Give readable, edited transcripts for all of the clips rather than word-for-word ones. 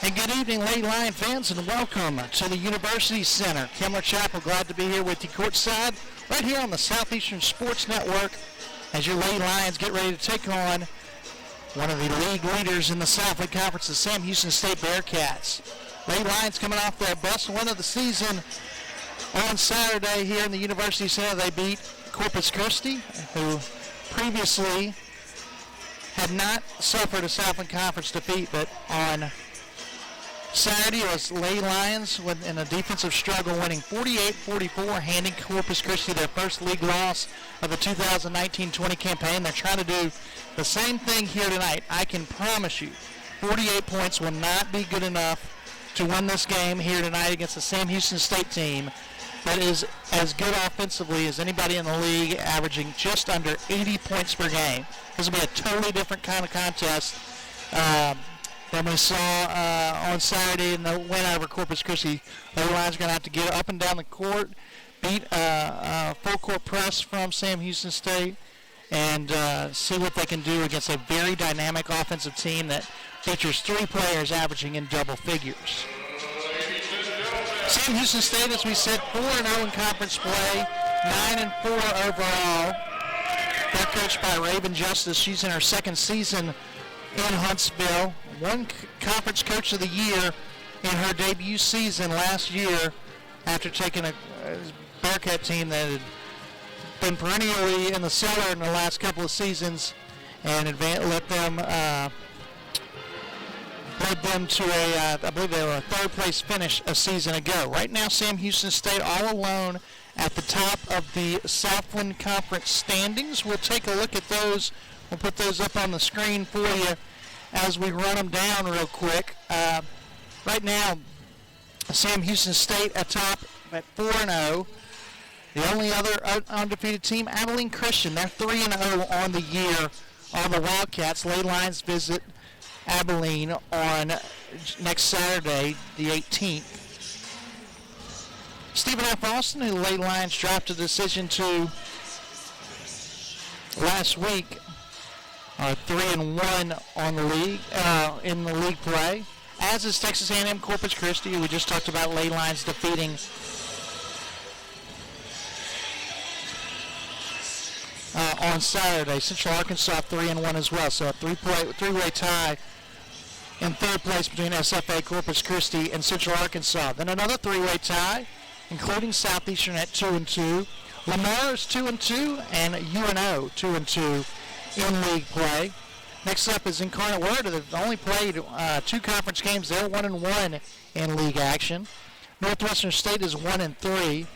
And good evening, Lady Lion fans, and welcome to the University Center. Kemler Chapel, glad to be here with you courtside, right here on the Southeastern Sports Network, as your Lady Lions get ready to take on one of the league leaders in the Southland Conference, the Sam Houston State Bearcats. Lady Lions coming off their best win of the season on Saturday here in the University Center. They beat Corpus Christi, who previously had not suffered a Southland Conference defeat, but on Saturday it was Lady Lions in a defensive struggle, winning 48-44, handing Corpus Christi their first league loss of the 2019-20 campaign. They're trying to do the same thing here tonight. I can promise you 48 points will not be good enough to win this game here tonight against the Sam Houston State team that is as good offensively as anybody in the league, averaging just under 80 points per game. This will be a totally different kind of contest than we saw on Saturday in the win over Corpus Christi. The Lions are going to have to get up and down the court, beat a full court press from Sam Houston State, and see what they can do against a very dynamic offensive team that features three players averaging in double figures. Sam Houston State, as we said, 4-0 in conference play, 9-4 overall. They're coached by Raven Justice. She's in her second season in Huntsville. One Conference Coach of the Year in her debut season last year after taking a Bearcat team that had been perennially in the cellar in the last couple of seasons and led them to I believe they were a third place finish a season ago. Right now, Sam Houston State all alone at the top of the Southland Conference standings. We'll take a look at those. We'll put those up on the screen for you as we run them down real quick. Right now, Sam Houston State atop at 4-0. The only other undefeated team, Abilene Christian. They're 3-0 on the year on the Wildcats. Lady Lions visit Abilene on next Saturday, the 18th. Stephen F. Austin, who the Lady Lions dropped a decision to last week, 3-1 on the league in the league play. As is Texas A&M Corpus Christi, who we just talked about. Lady Lions defeating on Saturday. Central Arkansas 3-1 as well. So a three-way tie in third place between SFA, Corpus Christi, and Central Arkansas. Then another three-way tie, including Southeastern at 2-2. Lamar is 2-2, and UNO 2-2 in league play. Next up is Incarnate Word. They've only played two conference games. They're 1-1 in league action. Northwestern State is 1-3.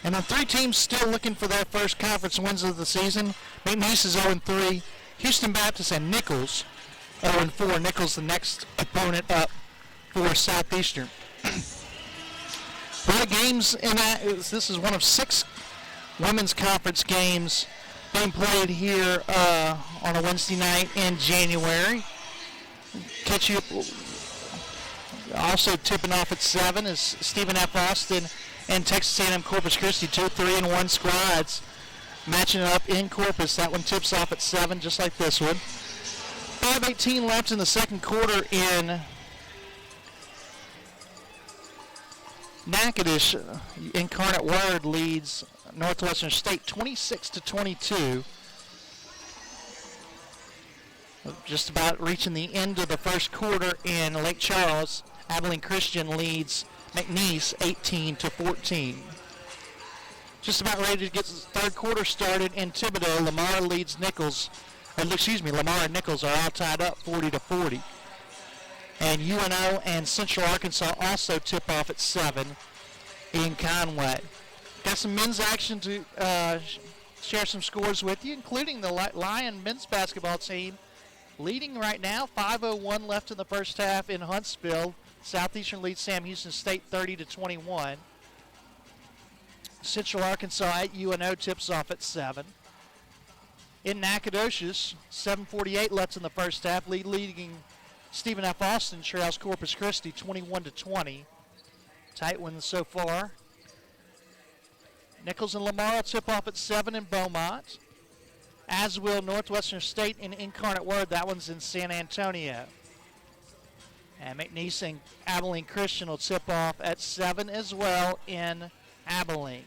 And then three teams still looking for their first conference wins of the season. McNeese is 0-3. Houston Baptist and Nichols 0-4. Nichols the next opponent up for Southeastern. A lot of games in that. This is one of 6 women's conference games being played here on a Wednesday night in January. Catch you also tipping off at 7 is Stephen F. Austin and Texas A&M Corpus Christi, 2 3-1 squads matching it up in Corpus. That one tips off at 7, just like this one. 5:18 left in the second quarter in Natchitoches. Incarnate Word leads Northwestern State 26-22. Just about reaching the end of the first quarter in Lake Charles. Abilene Christian leads McNeese 18-14. Just about ready to get the third quarter started in Thibodeau. Lamar leads Nichols. Lamar and Nichols are all tied up 40-40. And UNO and Central Arkansas also tip off at 7 in Conway. Got some men's action to share some scores with you, including the Lion men's basketball team leading right now. 5:01 left in the first half in Huntsville. Southeastern leads Sam Houston State 30-21. Central Arkansas at UNO tips off at 7. In Nacogdoches, 7:48 left in the first half. Leading Stephen F. Austin trails Corpus Christi 21-20. Tight wins so far. Nichols and Lamar will tip off at 7 in Beaumont. As will Northwestern State and Incarnate Word. That one's in San Antonio. And McNeese and Abilene Christian will tip off at 7 as well in Abilene.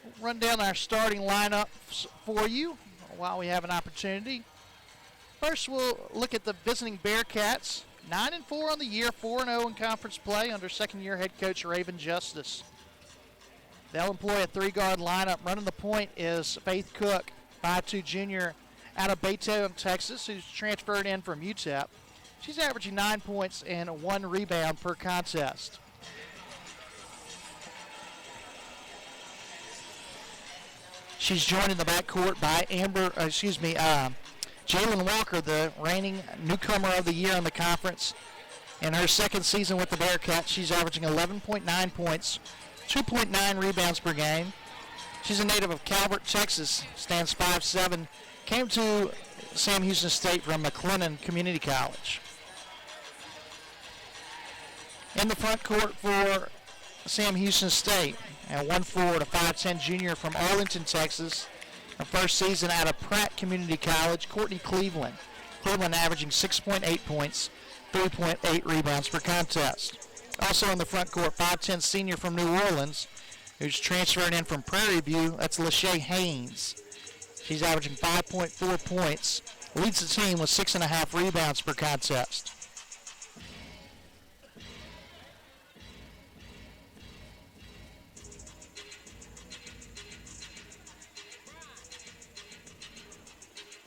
We'll run down our starting lineup for you while we have an opportunity. First, we'll look at the visiting Bearcats. 9-4 on the year, 4-0 in conference play under second-year head coach Raven Justice. They'll employ a three-guard lineup. Running the point is Faith Cook, 5'2" junior out of Baytown, Texas, who's transferred in from UTEP. She's averaging 9 points and 1 rebound per contest. She's joined in the backcourt by Jalen Walker, the reigning newcomer of the year in the conference. In her second season with the Bearcats, she's averaging 11.9 points, 2.9 rebounds per game. She's a native of Calvert, Texas, stands 5'7", came to Sam Houston State from McLennan Community College. In the front court for Sam Houston State, a 1'4" to 5'10" junior from Arlington, Texas. Her first season out of Pratt Community College, Courtney Cleveland. Cleveland averaging 6.8 points, 3.8 rebounds per contest. Also in the front court, 5'10" senior from New Orleans, who's transferring in from Prairie View. That's Lachey Haynes. She's averaging 5.4 points, leads the team with 6.5 rebounds per contest.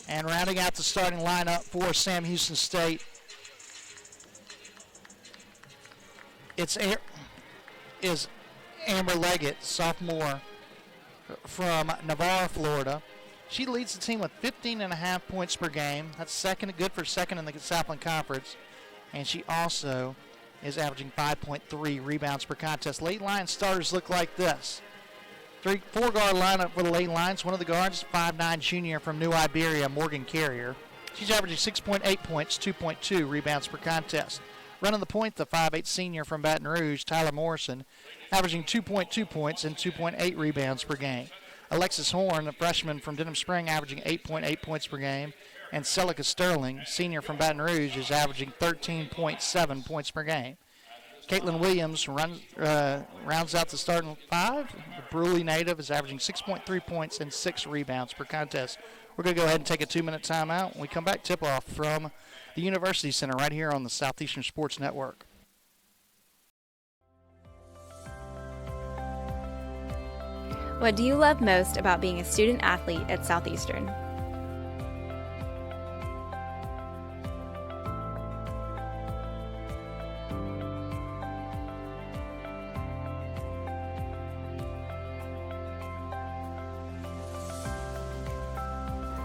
And rounding out the starting lineup for Sam Houston State, is Amber Leggett, sophomore from Navarre, Florida. She leads the team with 15.5 points per game. That's good for second in the Southland Conference. And she also is averaging 5.3 rebounds per contest. Late line starters look like this. Four-guard lineup for the late lines. One of the guards, 5'9" junior from New Iberia, Morgan Carrier. She's averaging 6.8 points, 2.2 rebounds per contest. Running the point, the 5'8" senior from Baton Rouge, Tyler Morrison, averaging 2.2 points and 2.8 rebounds per game. Alexis Horn, the freshman from Denham Spring, averaging 8.8 points per game. And Celica Sterling, senior from Baton Rouge, is averaging 13.7 points per game. Caitlin Williams rounds out the starting five. The Bruley native is averaging 6.3 points and 6 rebounds per contest. We're going to go ahead and take a 2-minute timeout. When we come back, tip-off from the University Center right here on the Southeastern Sports Network. What do you love most about being a student athlete at Southeastern?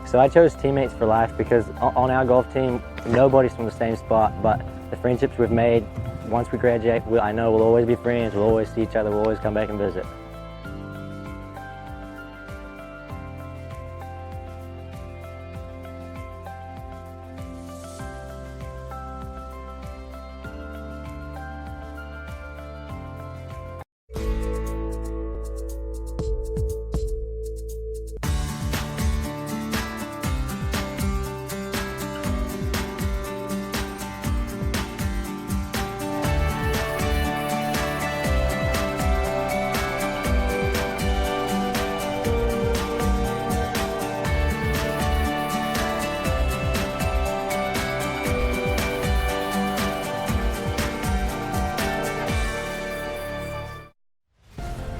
So I chose teammates for life because on our golf team, nobody's from the same spot, but the friendships we've made once we graduate, I know we'll always be friends, we'll always see each other, we'll always come back and visit.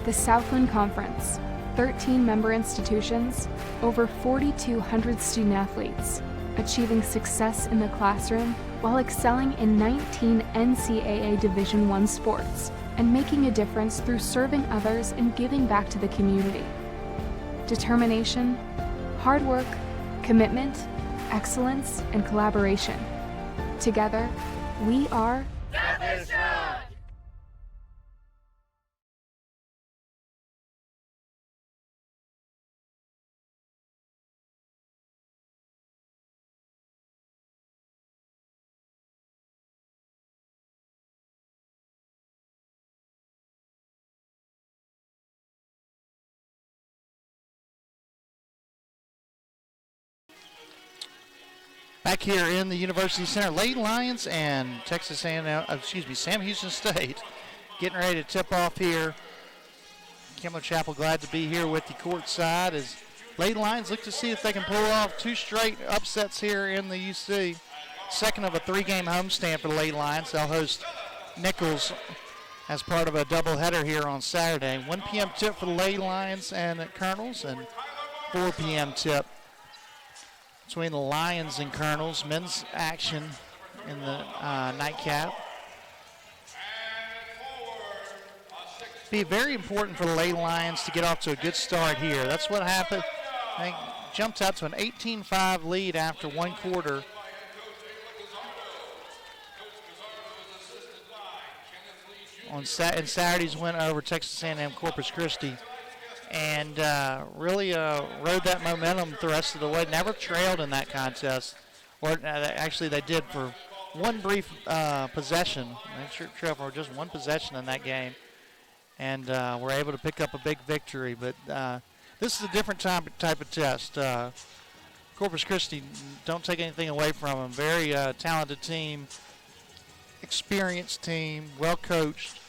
The Southland Conference, 13 member institutions, over 4,200 student athletes, achieving success in the classroom while excelling in 19 NCAA Division I sports and making a difference through serving others and giving back to the community. Determination, hard work, commitment, excellence, and collaboration. Together, we are Southeastern! Back here in the University Center, Lady Lions and Sam Houston State getting ready to tip off here. Kemler Chapel glad to be here with the courtside as Lady Lions look to see if they can pull off 2 straight upsets here in the UC. Second of a 3-game homestand for the Lady Lions. They'll host Nichols as part of a doubleheader here on Saturday. 1 p.m. tip for the Lady Lions and Colonels, and 4 p.m. tip between the Lions and Colonels. Men's action in the nightcap. Be very important for the Lady Lions to get off to a good start here. That's what happened. They jumped out to an 18-5 lead after 1 quarter. In Saturday's win over Texas A&M Corpus Christi, and really rode that momentum the rest of the way. Never trailed in that contest, or actually they did for one brief possession. They trailed for just one possession in that game, and were able to pick up a big victory. But this is a different type of test. Corpus Christi, don't take anything away from them. Very talented team, experienced team, well coached.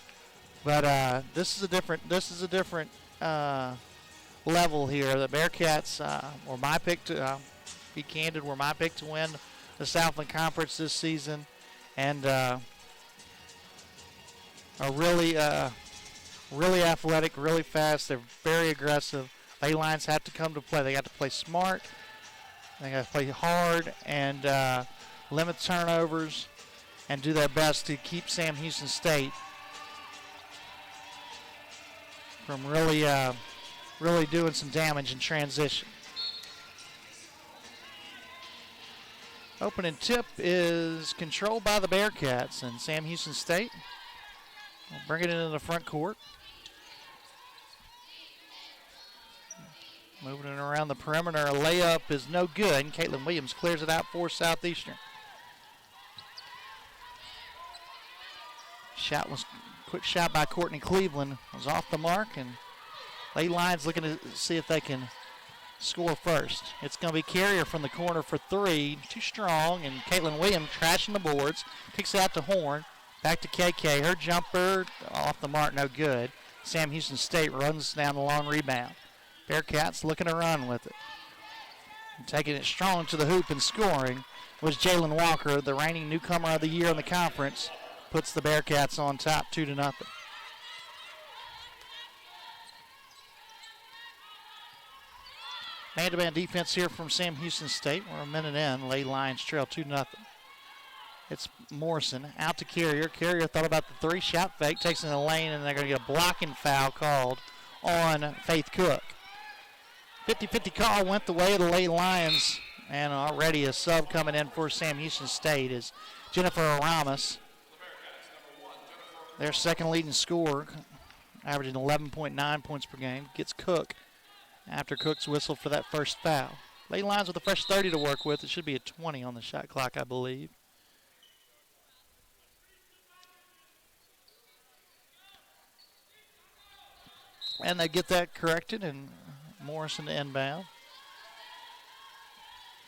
But this is a different level here. The Bearcats were my pick to be candid. Were my pick to win the Southland Conference this season, and are really athletic, really fast. They're very aggressive. Lady Lions have to come to play. They got to play smart. They got to play hard and limit turnovers and do their best to keep Sam Houston State from really doing some damage in transition. Opening tip is controlled by the Bearcats, and Sam Houston State will bring it into the front court. Moving it around the perimeter, a layup is no good, and Caitlin Williams clears it out for Southeastern. Quick shot by Courtney Cleveland was off the mark, and Lady Lions looking to see if they can score first. It's going to be Carrier from the corner for 3, too strong, and Caitlin Williams trashing the boards, kicks it out to Horn, back to KK. Her jumper off the mark, no good. Sam Houston State runs down the long rebound. Bearcats looking to run with it. And taking it strong to the hoop and scoring was Jalen Walker, the reigning newcomer of the year in the conference. Puts the Bearcats on top 2-0. Man-to-man defense here from Sam Houston State. We're a minute in. Lady Lions trail 2-0. It's Morrison out to Carrier. Carrier thought about the 3, shot fake, takes it in the lane, and they're going to get a blocking foul called on Faith Cook. 50-50 call went the way of the Lady Lions, and already a sub coming in for Sam Houston State is Jennifer Aramis. Their second leading scorer, averaging 11.9 points per game, gets Cook after Cook's whistle for that first foul. Lady Lions with a fresh 30 to work with. It should be a 20 on the shot clock, I believe. And they get that corrected, and Morrison to inbound.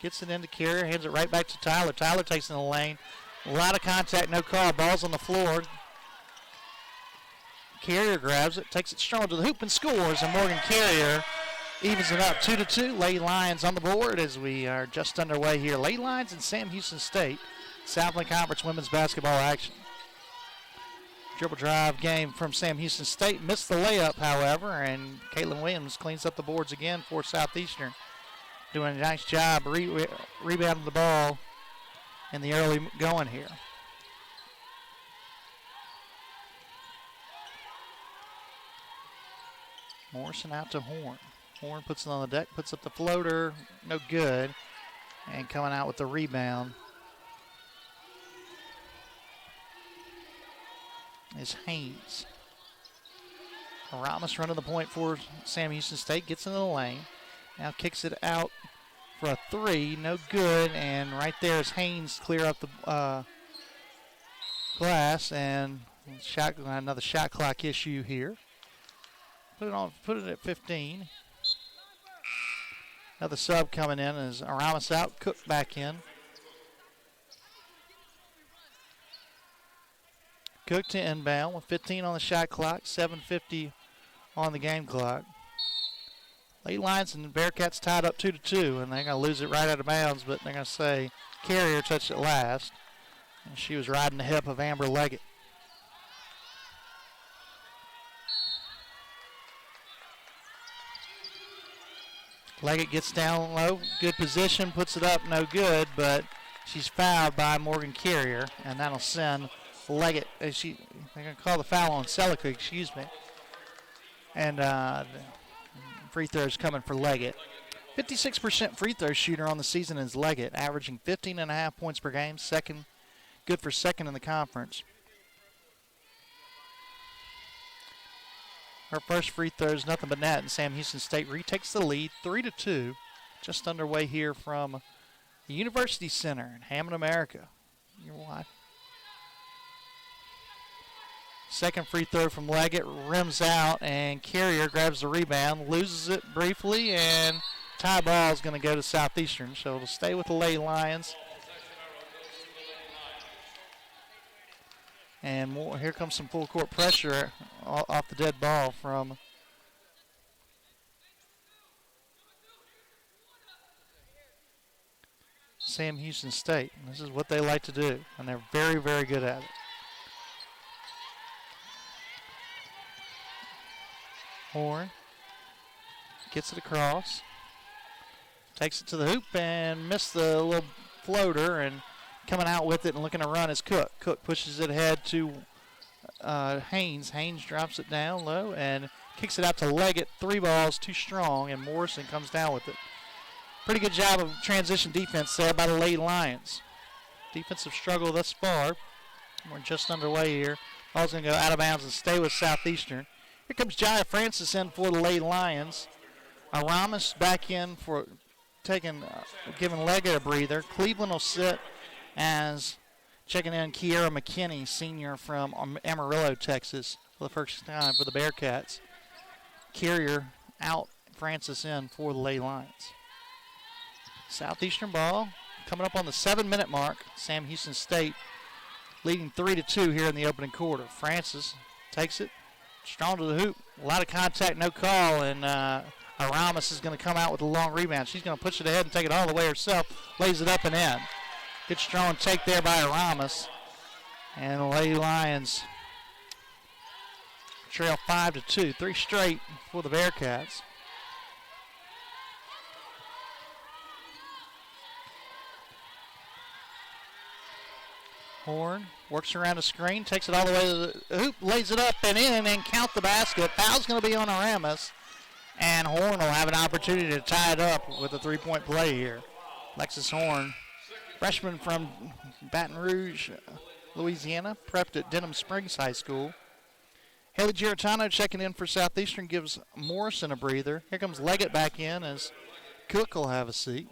Gets it into Carrier, hands it right back to Tyler. Tyler takes it in the lane. A lot of contact, no call. Ball's on the floor. Carrier grabs it, takes it strong to the hoop and scores, and Morgan Carrier evens it up 2-2. Lady Lions on the board as we are just underway here. Lady Lions and Sam Houston State, Southland Conference women's basketball action. Dribble drive game from Sam Houston State. Missed the layup, however, and Caitlin Williams cleans up the boards again for Southeastern. Doing a nice job rebounding the ball in the early going here. Morrison out to Horn. Horn puts it on the deck, puts up the floater, no good. And coming out with the rebound is Haynes. Aramis running the point for Sam Houston State, gets into the lane. Now kicks it out for a 3, no good. And right there is Haynes clear up the glass, and another shot clock issue here. Put it at 15. Another sub coming in is Aramis out, Cook back in. Cook to inbound with 15 on the shot clock, 7:50 on the game clock. Late Lions and the Bearcats tied up 2-2, and they're going to lose it right out of bounds, but they're going to say Carrier touched it last, and she was riding the hip of Amber Leggett. Leggett gets down low, good position, puts it up, no good, but she's fouled by Morgan Carrier, and that'll send Leggett. They're going to call the foul on Selica, excuse me. And free throws coming for Leggett. 56% free throw shooter on the season is Leggett, averaging 15.5 points per game, good for second in the conference. Her first free throw is nothing but net, and Sam Houston State retakes the lead, 3-2. Just underway here from the University Center in Hammond, America. You're live. Second free throw from Leggett, rims out, and Carrier grabs the rebound, loses it briefly, and tie ball is going to go to Southeastern, so it'll stay with the Lady Lions. And here comes some full court pressure off the dead ball from Sam Houston State. This is what they like to do, and they're very, very good at it. Horn gets it across, takes it to the hoop and missed the little floater, and coming out with it and looking to run is Cook. Cook pushes it ahead to Haynes. Haynes drops it down low and kicks it out to Leggett. 3 balls, too strong, and Morrison comes down with it. Pretty good job of transition defense there by the Lady Lions. Defensive struggle thus far. We're just underway here. Ball's going to go out of bounds and stay with Southeastern. Here comes Jaya Francis in for the Lady Lions. Aramis back in for giving Leggett a breather. Cleveland will sit as checking in Kiera McKinney, senior from Amarillo, Texas, for the first time for the Bearcats. Carrier out, Francis in for the Lady Lions. Southeastern ball coming up on the 7-minute mark. Sam Houston State leading 3-2 here in the opening quarter. Francis takes it, strong to the hoop. A lot of contact, no call, and Aramis is going to come out with a long rebound. She's going to push it ahead and take it all the way herself, lays it up and in. Good strong take there by Aramis. And the Lady Lions trail 5-2, 3 straight for the Bearcats. Horn works around the screen, takes it all the way to the hoop, lays it up and in, and count the basket. Foul's going to be on Aramis, and Horn will have an opportunity to tie it up with a 3-point play here. Alexis Horn, freshman from Baton Rouge, Louisiana, prepped at Denham Springs High School. Haley Giratano checking in for Southeastern, gives Morrison a breather. Here comes Leggett back in as Cook will have a seat.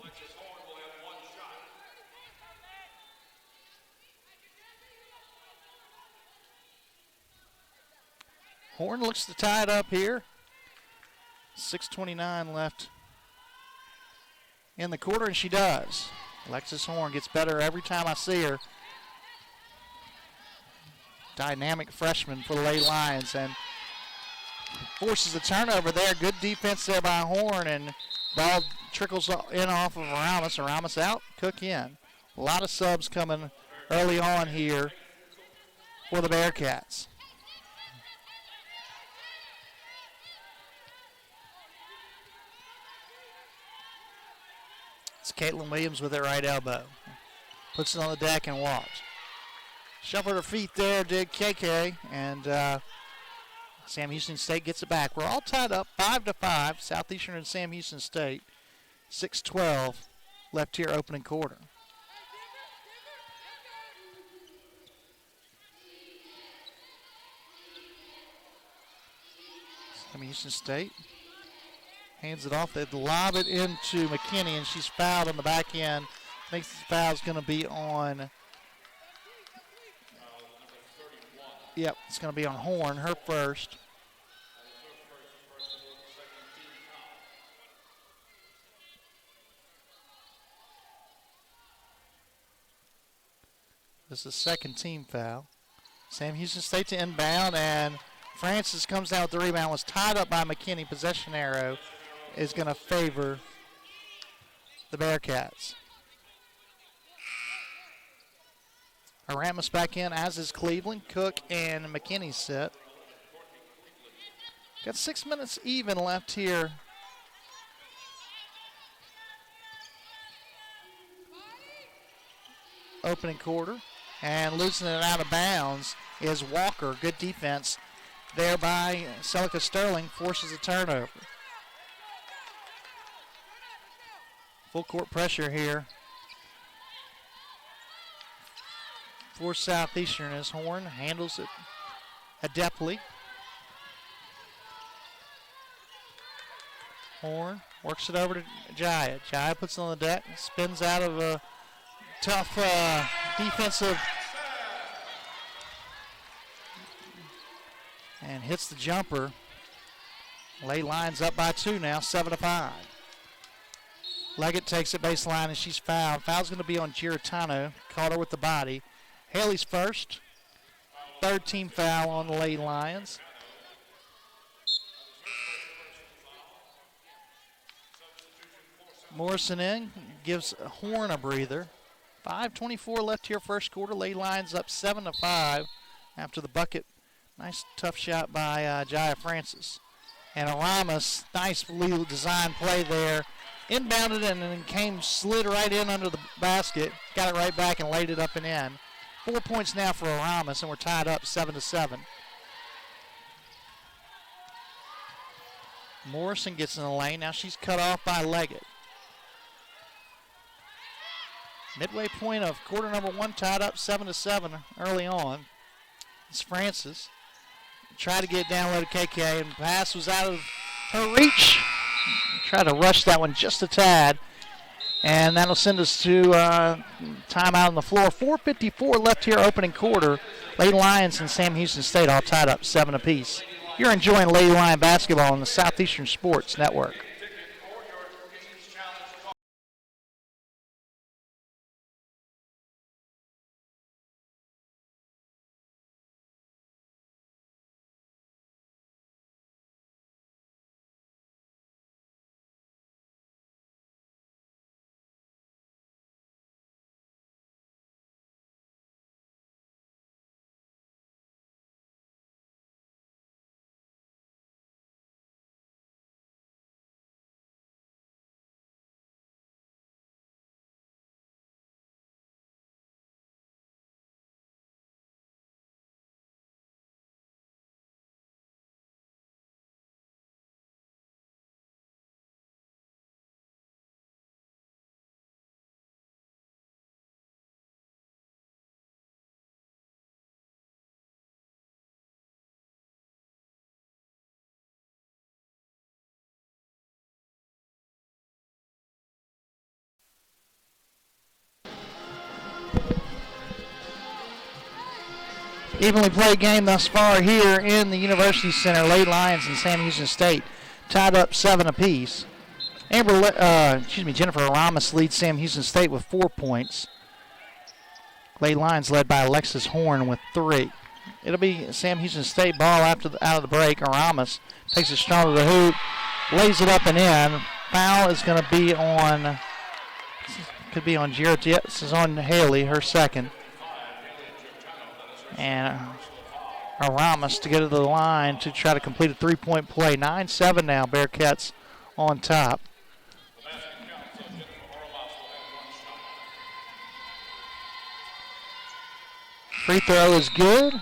Horn looks to tie it up here. 6:29 left in the quarter, and she does. Alexis Horn gets better every time I see her. Dynamic freshman for the Lady Lions, and forces a turnover there. Good defense there by Horn, and ball trickles in off of Aramis. Aramis out, Cook in. A lot of subs coming early on here for the Bearcats. It's Caitlin Williams with her right elbow. Puts it on the deck and walks. Shuffled her feet there, did KK, and Sam Houston State gets it back. We're all tied up 5-5, Southeastern and Sam Houston State. 6:12 left here opening quarter. Sam Houston State hands it off. They lob it into McKinney, and she's fouled on the back end. I think the foul's going to be on. Yep, it's going to be on Horn, her first. This is the second team foul. Sam Houston State to inbound, and Francis comes down with the rebound. Was tied up by McKinney. Possession arrow is going to favor the Bearcats. Aramis back in, as is Cleveland. Cook and McKinney sit. Got 6 minutes even left here. Opening quarter. And losing it out of bounds is Walker. Good defense there by Celica Sterling. Forces a turnover. Full court pressure here for Southeastern as Horn handles it adeptly. Horn works it over to Jaya. Jaya puts it on the deck, spins out of a tough defensive and hits the jumper. Lay lines up by 2 now, 7-5. Leggett takes it baseline and she's fouled. Foul's going to be on Giratano. Caught her with the body. Haley's first. Third team foul on the Lady Lions. Morrison in, gives Horn a breather. 5:24 left here first quarter. Lady Lions up 7-5 after the bucket. Nice tough shot by Jaya Francis. And Aramis, nice design play there. Inbounded and then slid right in under the basket. Got it right back and laid it up and in. 4 points now for Aramis, and we're tied up 7-7. Morrison gets in the lane. Now she's cut off by Leggett. Midway point of quarter number 1, tied up 7-7 early on. It's Francis. Tried to get down low to KK, and pass was out of her reach. Tried to rush that one just a tad. And that'll send us to timeout on the floor. 4:54 left here opening quarter. Lady Lions and Sam Houston State all tied up 7 apiece. You're enjoying Lady Lion basketball on the Southeastern Sports Network. Evenly played game thus far here in the University Center. Lady Lions and Sam Houston State tied up 7 apiece. Jennifer Aramis leads Sam Houston State with 4 points. Lady Lions led by Alexis Horn with 3. It'll be Sam Houston State ball out of the break. Aramis takes it strong to the hoop, lays it up and in. Foul is going to be on, could be on Jarrett. Yes, this is on Haley, her second. And Aramis to go to the line to try to complete a 3-point play. 9-7 now, Bearcats on top. Free throw is good.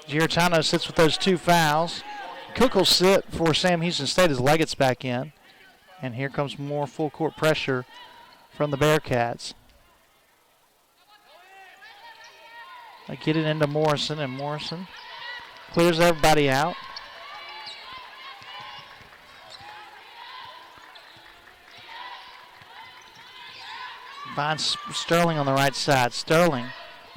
Giratano sits with those 2 fouls. Cook will sit for Sam Houston State as Leggett's back in. And here comes more full court pressure from the Bearcats. They get it into Morrison, and Morrison clears everybody out. Finds Sterling on the right side. Sterling,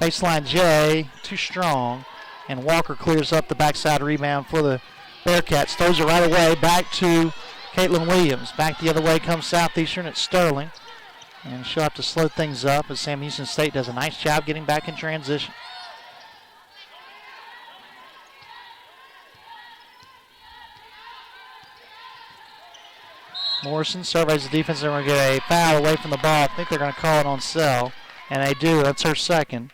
baseline J, too strong, and Walker clears up the backside rebound for the Bearcats. Throws it right away back to Caitlin Williams. Back the other way comes Southeastern. It's Sterling. And she'll have to slow things up as Sam Houston State does a nice job getting back in transition. Morrison surveys the defense. They're going to get a foul away from the ball. I think they're going to call it on Sell, and they do. That's her second.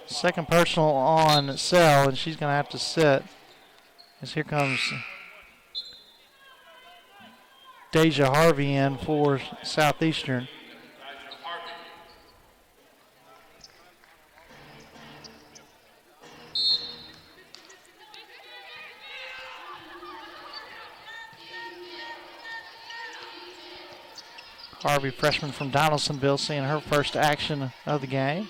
Second personal on Sell, and she's going to have to sit. As here comes Deja Harvey in for Southeastern. Harvey, freshman from Donaldsonville, seeing her first action of the game.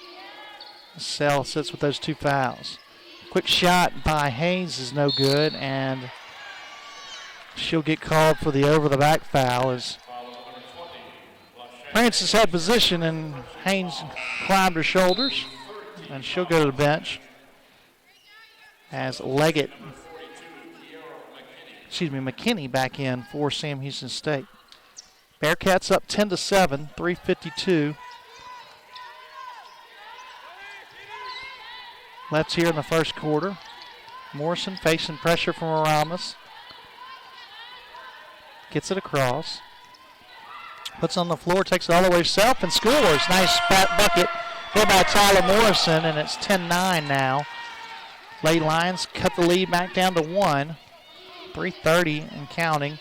Sell sits with those 2 fouls. Quick shot by Haynes is no good, and she'll get called for the over-the-back foul as Francis had position and Haynes climbed her shoulders, and she'll go to the bench as McKinney back in for Sam Houston State. Bearcats up 10-7, 3:52 left here in the first quarter. Morrison facing pressure from Aramis. Gets it across. Puts it on the floor, takes it all the way herself, and scores. Nice bucket there by Tyler Morrison, and it's 10-9 now. Lady Lions cut the lead back down to 1. 3:30 and counting.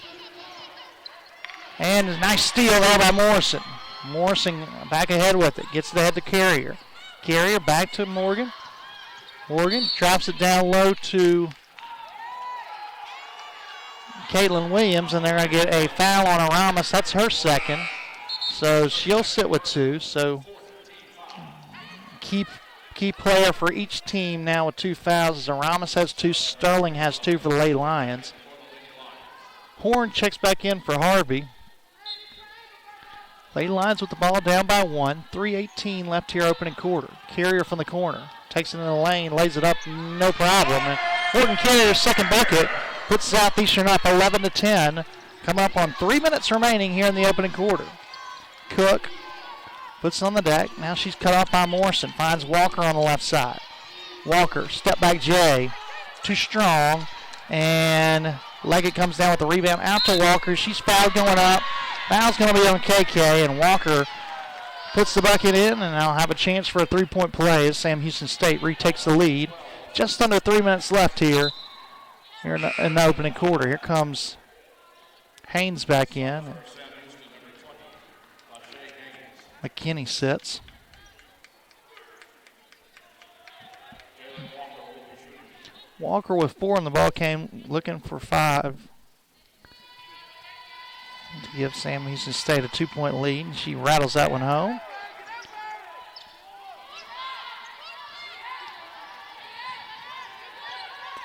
And a nice steal there by Morrison. Morrison back ahead with it. Gets it ahead to Carrier. Carrier back to Morgan. Morgan drops it down low to Caitlin Williams, and they're going to get a foul on Aramis. That's her second. So she'll sit with 2. So key player for each team now with 2 fouls. As Aramis has 2, Sterling has 2 for the Lady Lions. Horn checks back in for Harvey. Lady Lions with the ball down by 1. 3:18 left here opening quarter. Carrier from the corner. Takes it in the lane, lays it up, no problem. And Morgan Carrier's second bucket puts Southeastern up 11-10. Come up on 3 minutes remaining here in the opening quarter. Cook puts it on the deck. Now she's cut off by Morrison. Finds Walker on the left side. Walker, step back Jay. Too strong. And Leggett comes down with the rebound out to Walker. She's fouled going up. Foul's going to be on KK, and Walker puts the bucket in, and I'll have a chance for a 3-point play as Sam Houston State retakes the lead. Just under 3 minutes left here in the opening quarter. Here comes Haynes back in. McKinney sits. Walker with 4 in the ball game, looking for 5 to give Sam Houston State a 2-point lead. She rattles that one home.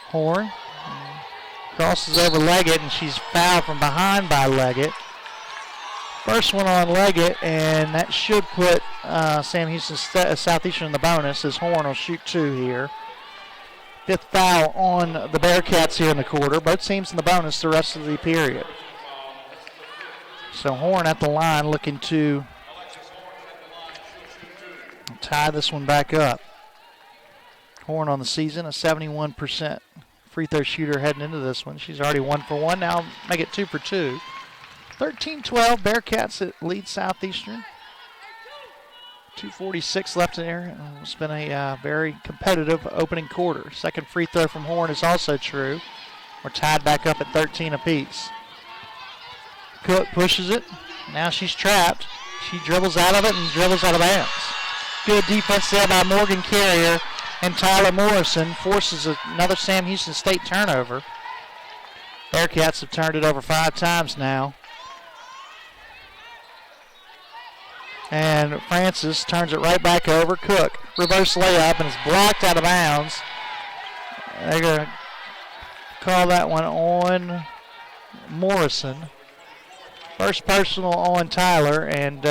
Horn crosses over Leggett, and she's fouled from behind by Leggett. First one on Leggett, and that should put Sam Houston Southeastern in the bonus as Horn will shoot 2 here. 5th foul on the Bearcats here in the quarter. Both teams in the bonus the rest of the period. So Horn at the line looking to tie this one back up. Horn on the season, a 71% free throw shooter heading into this one. She's already 1 for 1. Now make it 2 for 2. 13-12, Bearcats that lead Southeastern. 2:46 left in there. It's been a very competitive opening quarter. Second free throw from Horn is also true. We're tied back up at 13 apiece. Cook pushes it. Now she's trapped. She dribbles out of it and dribbles out of bounds. Good defense there by Morgan Carrier, and Tyler Morrison forces another Sam Houston State turnover. Bearcats have turned it over 5 times now. And Francis turns it right back over. Cook, reverse layup, and it's blocked out of bounds. They're going to call that one on Morrison. First personal on Tyler, and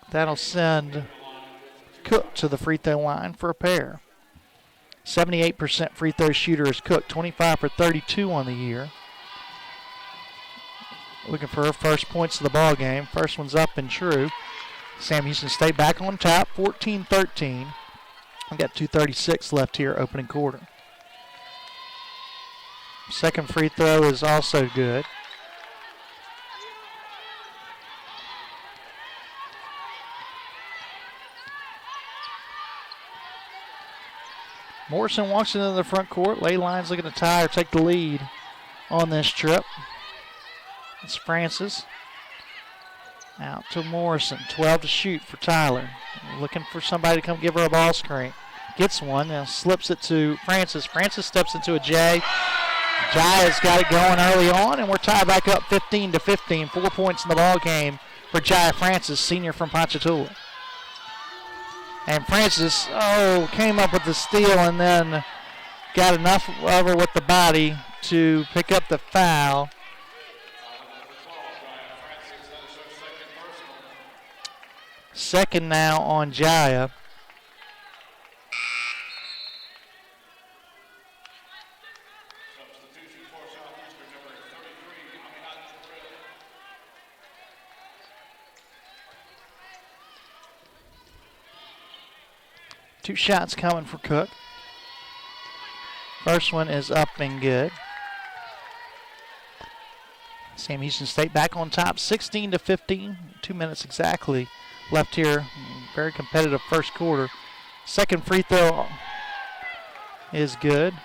that'll send Cook to the free throw line for a pair. 78% free throw shooter is Cook, 25 for 32 on the year. Looking for her first points of the ball game. First one's up and true. Sam Houston State back on top, 14-13. We've got 2:36 left here, opening quarter. Second free throw is also good. Morrison walks into the front court. Ley Lions looking to tie or take the lead on this trip. It's Francis. Out to Morrison. 12 to shoot for Tyler. Looking for somebody to come give her a ball screen. Gets one. Now slips it to Francis. Francis steps into a J. Jaya's got it going early on, and we're tied back up 15 to 15. 4 points in the ball game for Jaya Francis, senior from Ponchatoula. And Francis, came up with the steal and then got enough of her with the body to pick up the foul. Second now on Jaya. Two shots coming for Cook. First one is up and good. Sam Houston State back on top, 16 to 15. 2 minutes exactly left here. Very competitive first quarter. Second free throw is good.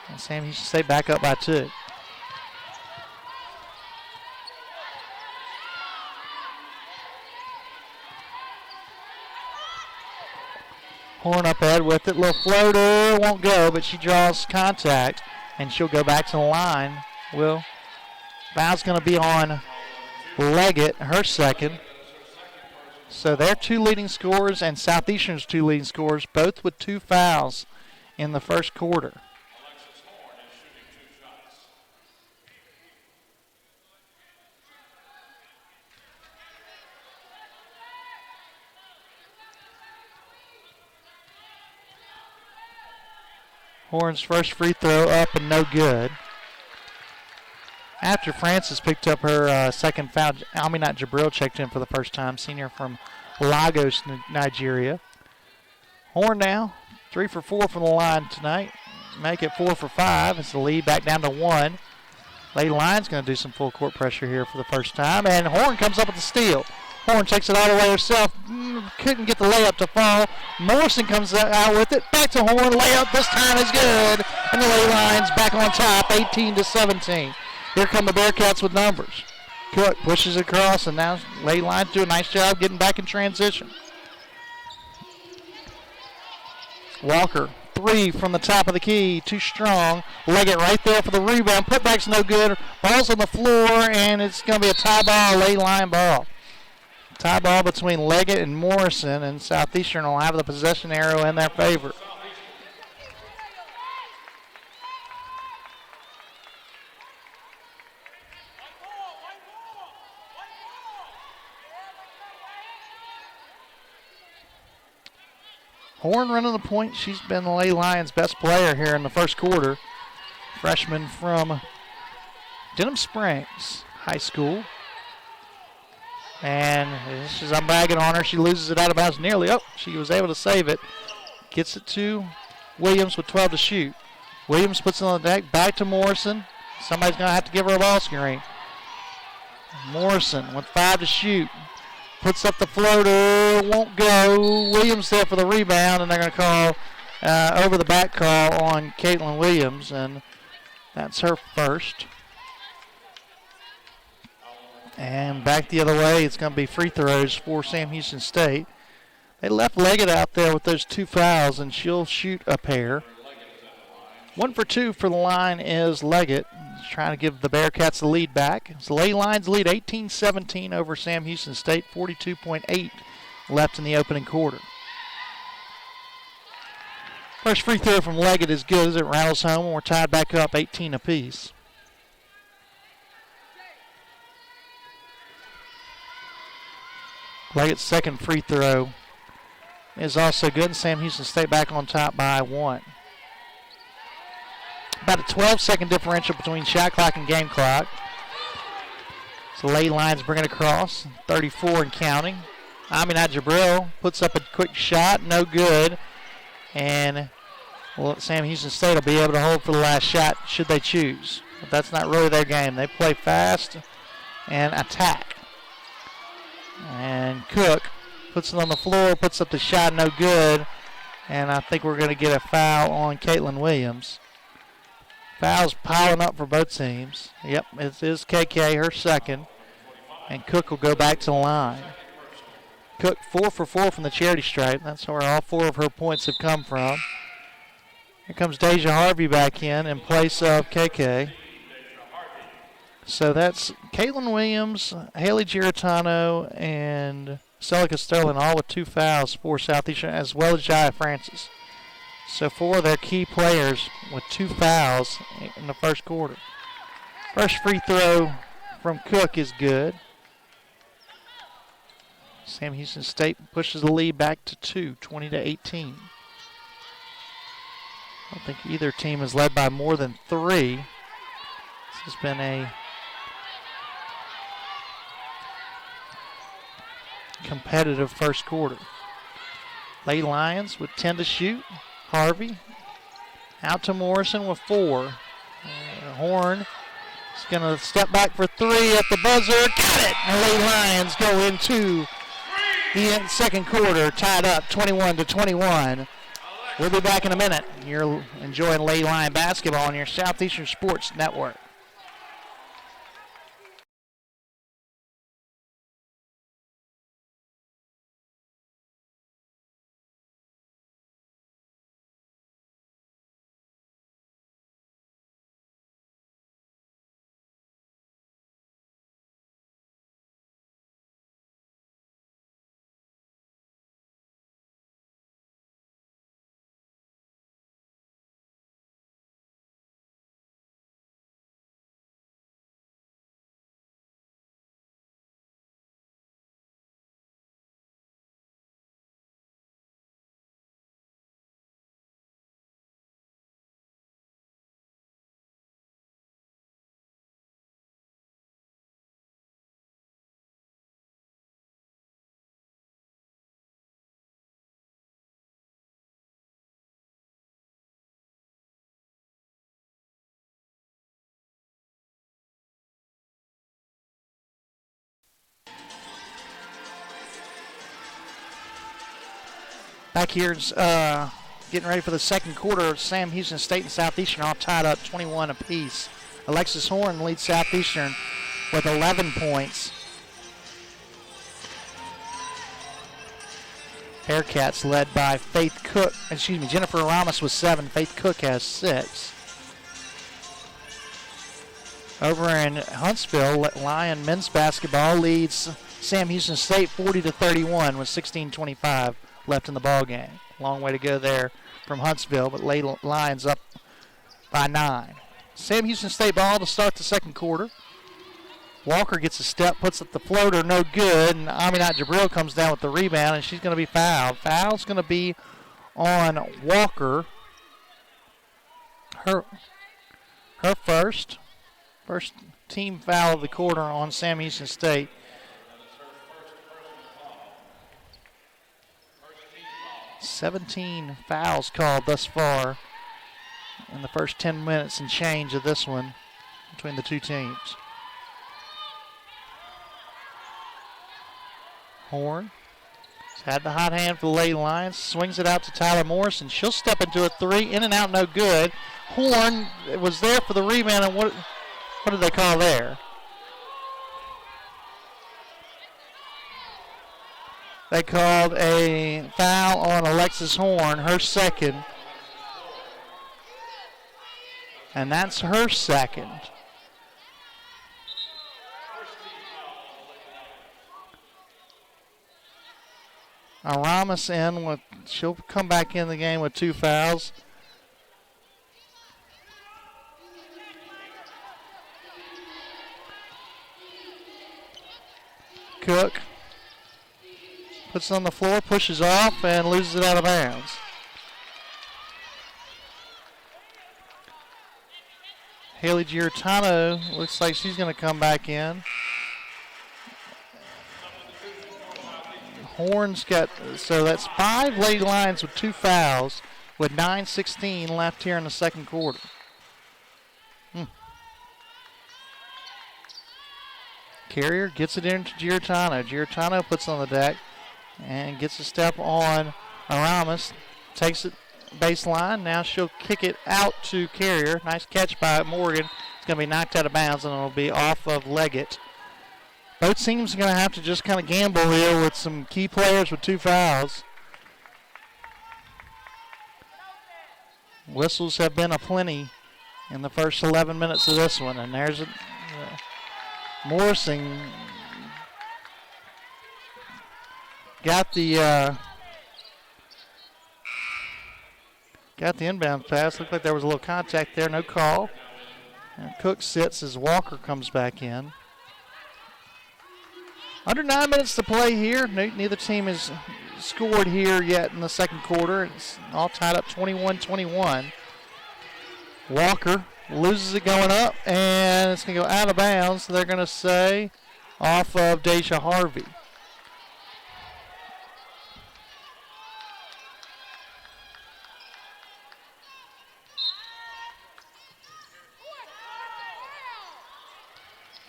And Sam Houston State back up by 2. Horn up ahead with it. Little floater. Won't go, but she draws contact, and she'll go back to the line. Foul's going to be on Leggett, her second. So their 2 leading scorers and Southeastern's 2 leading scorers, both with 2 fouls in the first quarter. Horn's first free throw up and no good. After Francis picked up her second foul, Aminat Jabril checked in for the first time, senior from Lagos, Nigeria. Horn now, 3 for 4 from the line tonight. Make it 4 for 5. It's the lead back down to 1. Ley Lions going to do some full court pressure here for the first time, and Horn comes up with the steal. Horn takes it all the way herself. Couldn't get the layup to fall. Morrison comes out with it. Back to Horn. Layup this time is good. And the Ley Lions back on top, 18 to 17. Here come the Bearcats with numbers. Cook pushes it across, and now Ley Lions do a nice job getting back in transition. Walker, 3 from the top of the key. Too strong. Leggett right there for the rebound. Putback's no good. Ball's on the floor, and it's going to be a tie ball, Ley Lion ball. Tie ball between Leggett and Morrison, and Southeastern will have the possession arrow in their favor. Horn running the point. She's been the Ley Lions' best player here in the first quarter. Freshman from Denham Springs High School. And I'm bagging on her. She loses it out of bounds nearly. She was able to save it. Gets it to Williams with 12 to shoot. Williams puts it on the deck. Back to Morrison. Somebody's going to have to give her a ball screen. Morrison with 5 to shoot. Puts up the floater. Won't go. Williams there for the rebound, and they're going to call over the back call on Caitlin Williams, and that's her first. And back the other way, it's going to be free throws for Sam Houston State. They left Leggett out there with those 2 fouls, and she'll shoot a pair. 1 for 2 for the line is Leggett. He's trying to give the Bearcats the lead back. So Ley Lions lead 18-17 over Sam Houston State, 42.8 left in the opening quarter. First free throw from Leggett is good as it rattles home, and we're tied back up 18 apiece. Leggett's second free throw is also good, and Sam Houston State back on top by 1. About a 12-second differential between shot clock and game clock. So Ley Lions bring it across, 34 and counting. Aminat Jabril puts up a quick shot, no good. And Sam Houston State will be able to hold for the last shot should they choose. But that's not really their game. They play fast and attack. And Cook puts it on the floor, puts up the shot, no good. And I think we're going to get a foul on Caitlin Williams. Fouls piling up for both teams. Yep, it is KK, her second. And Cook will go back to the line. Cook 4 for 4 from the charity stripe. That's where all 4 of her points have come from. Here comes Deja Harvey back in place of KK. So that's Caitlin Williams, Haley Giratano, and Celica Sterling, all with 2 fouls for Southeastern, as well as Jaya Francis. So 4 of their key players with 2 fouls in the first quarter. First free throw from Cook is good. Sam Houston State pushes the lead back to 2, 20-18. I don't think either team is led by more than 3. This has been a competitive first quarter. Lady Lions with 10 to shoot. Harvey out to Morrison with 4. Horn is going to step back for 3 at the buzzer. Got it! And Lady Lions go into the second quarter tied up 21-21. We'll be back in a minute. You're enjoying Lady Lion basketball on your Southeastern Sports Network. Back here, getting ready for the second quarter. Sam Houston State and Southeastern all tied up 21 apiece. Alexis Horn leads Southeastern with 11 points. Bearcats led by Jennifer Ramos with 7. Faith Cook has 6. Over in Huntsville, Lion men's basketball leads Sam Houston State 40-31 with 16:25 left in the ball game. Long way to go there from Huntsville, but Lions up by 9. Sam Houston State ball to start the second quarter. Walker gets a step, puts up the floater, no good, and Aminat Jabril comes down with the rebound, and she's going to be fouled. Foul's going to be on Walker. Her first team foul of the quarter on Sam Houston State. $17 fouls called thus far in the first 10 minutes and change of this one between the two teams. Horn has had the hot hand for the Lady Lions, swings it out to Tyler Morris, and she'll step into a 3, in and out, no good. Horn was there for the rebound, and what did they call there? They called a foul on Alexis Horn, her second. And that's her second. Ramos she'll come back in the game with 2 fouls. Cook puts it on the floor, pushes off, and loses it out of bounds. Haley Giratano looks like she's going to come back in. Horn's got, so that's 5 Lady Lions with 2 fouls. with 9:16 left here in the second quarter. Carrier gets it into Giartano. Giartano puts it on the deck and gets a step on Aramis. Takes it baseline. Now she'll kick it out to Carrier. Nice catch by Morgan. It's going to be knocked out of bounds, and it'll be off of Leggett. Both teams are going to have to just kind of gamble here with some key players with 2 fouls. Whistles have been aplenty in the first 11 minutes of this one, and there's Morrison got the inbound pass. Looked like there was a little contact there, no call. And Cook sits as Walker comes back in. Under 9 minutes to play here. Neither team has scored here yet in the second quarter. It's all tied up 21-21. Walker loses it going up, and it's going to go out of bounds. They're going to say off of Deja Harvey.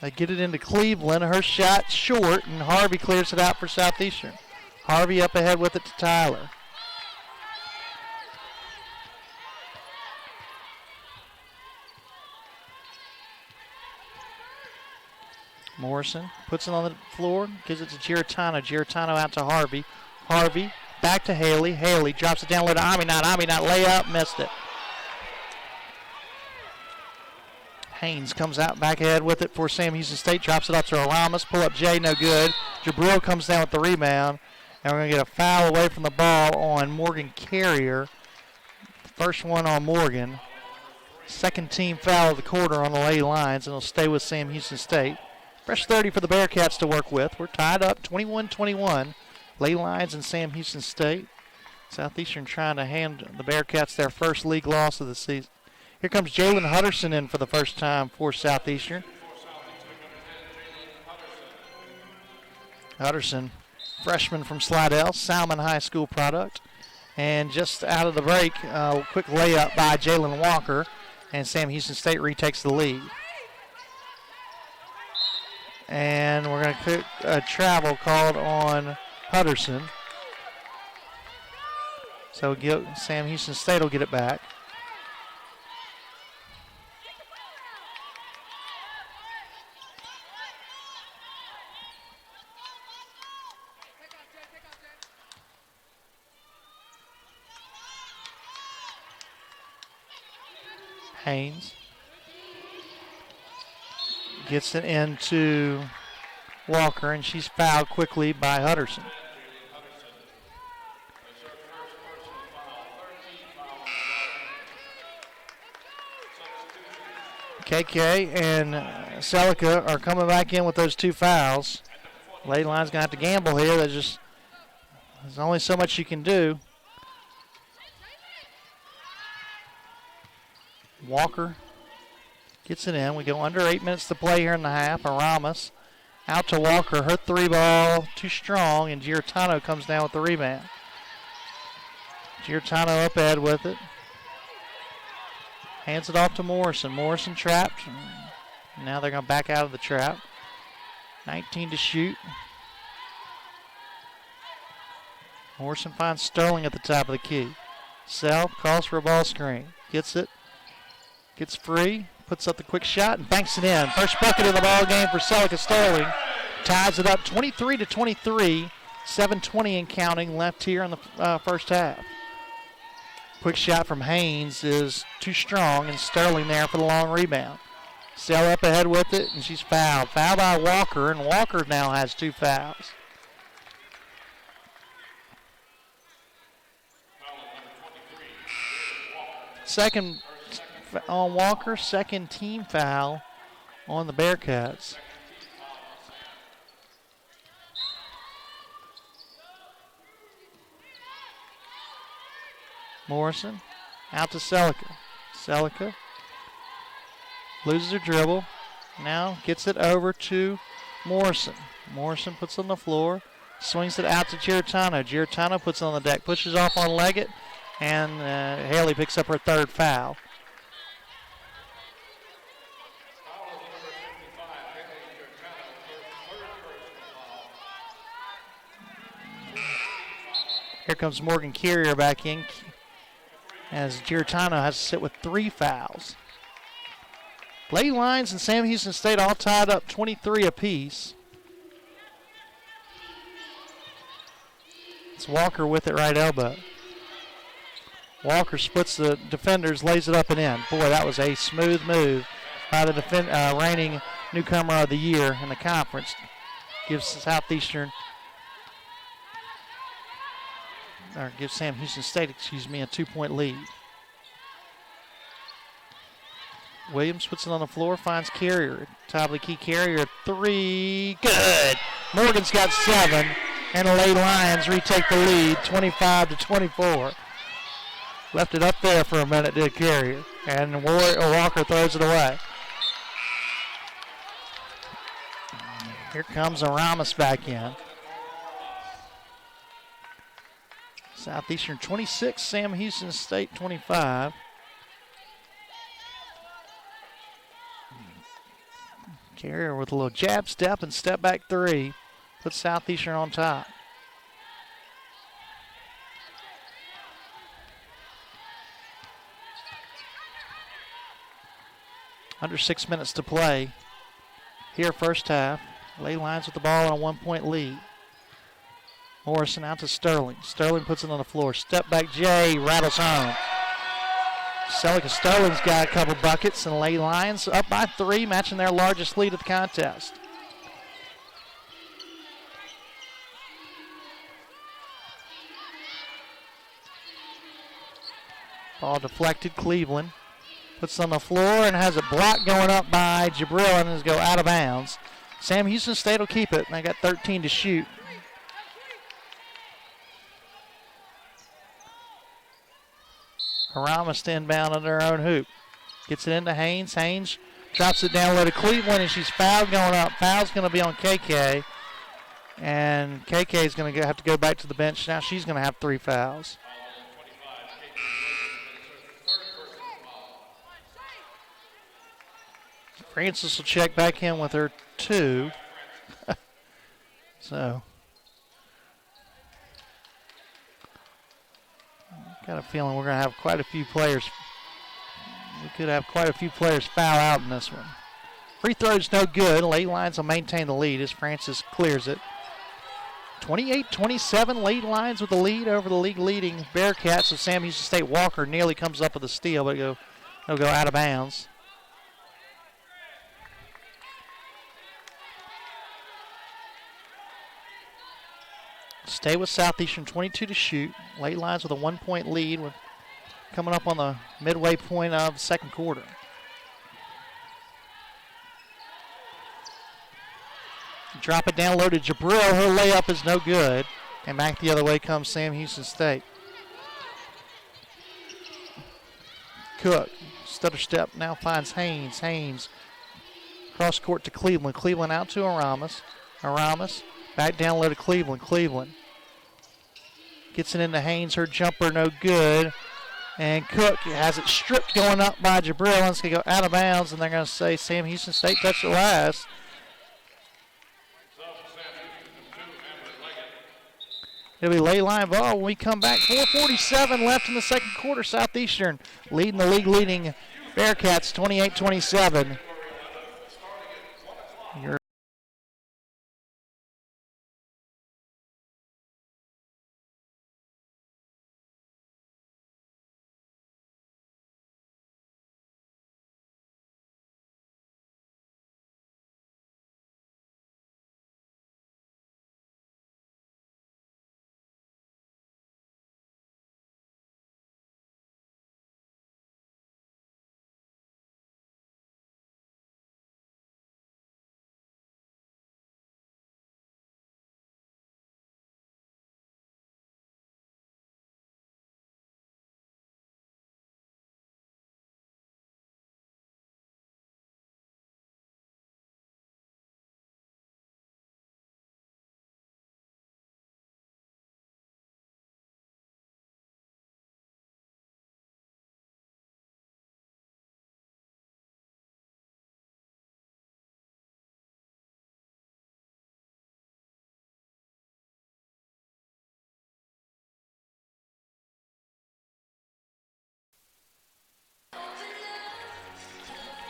They get it into Cleveland. Her shot short, and Harvey clears it out for Southeastern. Harvey up ahead with it to Tyler. Morrison puts it on the floor, gives it to Giartano. Giartano out to Harvey. Harvey back to Haley. Haley drops it down low to Aminat. Aminat layup, missed it. Haynes comes out back ahead with it for Sam Houston State. Drops it up to Aramis. Pull up Jay, no good. Jabril comes down with the rebound. And we're going to get a foul away from the ball on Morgan Carrier. First one on Morgan. Second team foul of the quarter on the Lady Lions, and it'll stay with Sam Houston State. Fresh 30 for the Bearcats to work with. We're tied up 21-21. Lady Lions and Sam Houston State. Southeastern trying to hand the Bearcats their first league loss of the season. Here comes Jalen Hutterson in for the first time for Southeastern. Hutterson, freshman from Slidell, Salmon High School product. And just out of the break, quick layup by Jalen Walker, and Sam Houston State retakes the lead. And we're going to put a travel called on Hutterson. So Sam Houston State will get it back. Haynes gets it into Walker, and she's fouled quickly by Hutterson. KK and Celica are coming back in with those 2 fouls. Lady Line's going to have to gamble here. There's only so much you can do. Walker gets it in. We go under 8 minutes to play here in the half. Aramis out to Walker. Her 3 ball too strong, and Giartano comes down with the rebound. Giartano up ahead with it. Hands it off to Morrison. Morrison trapped. Now they're going to back out of the trap. 19 to shoot. Morrison finds Sterling at the top of the key. Self calls for a ball screen. Gets it. Gets free, puts up the quick shot, and banks it in. First bucket of the ball game for Celica Sterling. Ties it up 23-23. 7:20 and counting left here in the first half. Quick shot from Haynes is too strong, and Sterling there for the long rebound. Sell up ahead with it, and she's fouled. Fouled by Walker, and Walker now has 2 fouls. Second on Walker, second team foul on the Bearcats. Morrison out to Celica. Celica loses her dribble. Now gets it over to Morrison. Morrison puts it on the floor. Swings it out to Giartano. Giartano puts it on the deck. Pushes off on Leggett. And Haley picks up her third foul. Here comes Morgan Carrier back in as Giratano has to sit with 3 fouls. Lady Lions and Sam Houston State all tied up 23 apiece. It's Walker with it right elbow. Walker splits the defenders, lays it up and in. Boy, that was a smooth move by the reigning newcomer of the year in the conference. Gives Southeastern, or gives Sam Houston State, a 2-point lead. Williams puts it on the floor, finds Carrier. Top of the key, Carrier, 3, good. Morgan's got 7, and the Lady Lions retake the lead, 25-24. Left it up there for a minute, did Carrier, and Walker throws it away. Here comes Aramis back in. Southeastern 26, Sam Houston State 25. Carrier with a little jab step and step back 3. Puts Southeastern on top. Under 6 minutes to play here first half. Lady Lions with the ball on a 1-point lead. Morrison out to Sterling. Sterling puts it on the floor. Step back Jay rattles home. Celica Sterling's got a couple buckets, and Lady Lions up by 3, matching their largest lead of the contest. Ball deflected, Cleveland. Puts it on the floor and has a block going up by Jabril and is go out of bounds. Sam Houston State will keep it, and they got 13 to shoot. Aramis to inbound under her own hoop. Gets it into Haynes. Haynes drops it down low to Cleveland, and she's fouled going up. Foul's going to be on KK. And KK is going to have to go back to the bench. Now she's going to have 3 fouls. Francis will check back in with her 2. So, got a feeling we're going to have quite a few players. We could have quite a few players foul out in this one. Free throw's no good. Lady Lions will maintain the lead as Francis clears it. 28-27, Lady Lions with the lead over the league-leading Bearcats of Sam Houston State. Walker nearly comes up with a steal, but he'll go out of bounds. Stay with Southeastern, 22 to shoot. Lady Lions with a 1-point lead. We're coming up on the midway point of the second quarter. Drop it down low to Jabril. Her layup is no good. And back the other way comes Sam Houston State. Cook, stutter step, now finds Haynes. Haynes, cross court to Cleveland. Cleveland out to Aramis. Aramis, back down low to Cleveland. Cleveland gets it into Haynes. Her jumper no good. And Cook has it stripped going up by Jabril. And it's going to go out of bounds, and they're going to say Sam Houston State touched it last. It'll be Lady Lion ball when we come back. 4:47 left in the second quarter. Southeastern leading the league-leading Bearcats 28-27.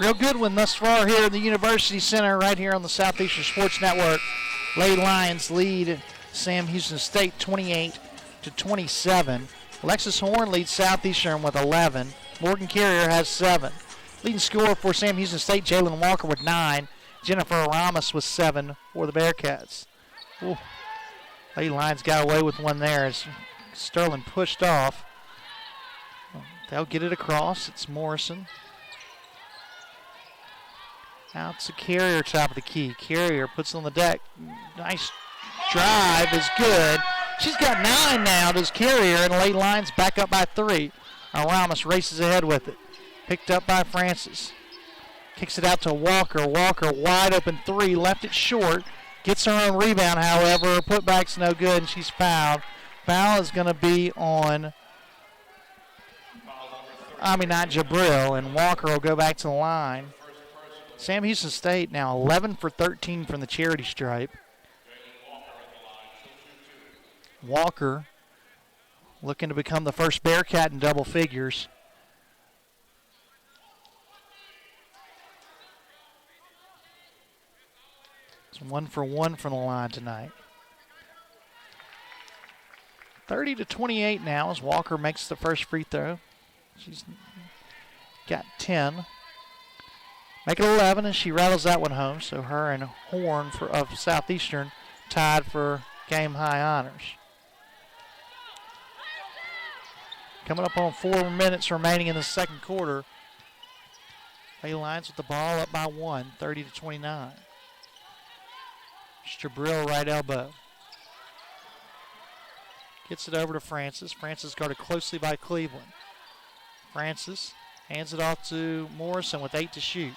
Real good one thus far here in the University Center right here on the Southeastern Sports Network. Lady Lions lead Sam Houston State 28-27. Alexis Horn leads Southeastern with 11. Morgan Carrier has 7. Leading scorer for Sam Houston State, Jalen Walker with 9. Jennifer Ramos with 7 for the Bearcats. Ooh. Lady Lions got away with one there as Sterling pushed off. They'll get it across. It's Morrison. Out to Carrier, top of the key. Carrier puts it on the deck. Nice drive is good. She's got 9 now, does Carrier, and Lady Lions back up by 3. Ramos races ahead with it. Picked up by Francis. Kicks it out to Walker. Walker wide open 3, left it short. Gets her own rebound, however. Her putback's no good, and she's fouled. Foul is going to be on Aminat Jabril, and Walker will go back to the line. Sam Houston State now 11 for 13 from the charity stripe. Walker looking to become the first Bearcat in double figures. It's 1 for 1 from the line tonight. 30-28 now as Walker makes the first free throw. She's got 10. Make it 11, and she rattles that one home. So her and Horn of Southeastern tied for game high honors. Coming up on 4 minutes remaining in the second quarter. Lady Lions with the ball up by 1, 30-29. Jabril right elbow. Gets it over to Francis. Francis guarded closely by Cleveland. Francis hands it off to Morrison with 8 to shoot.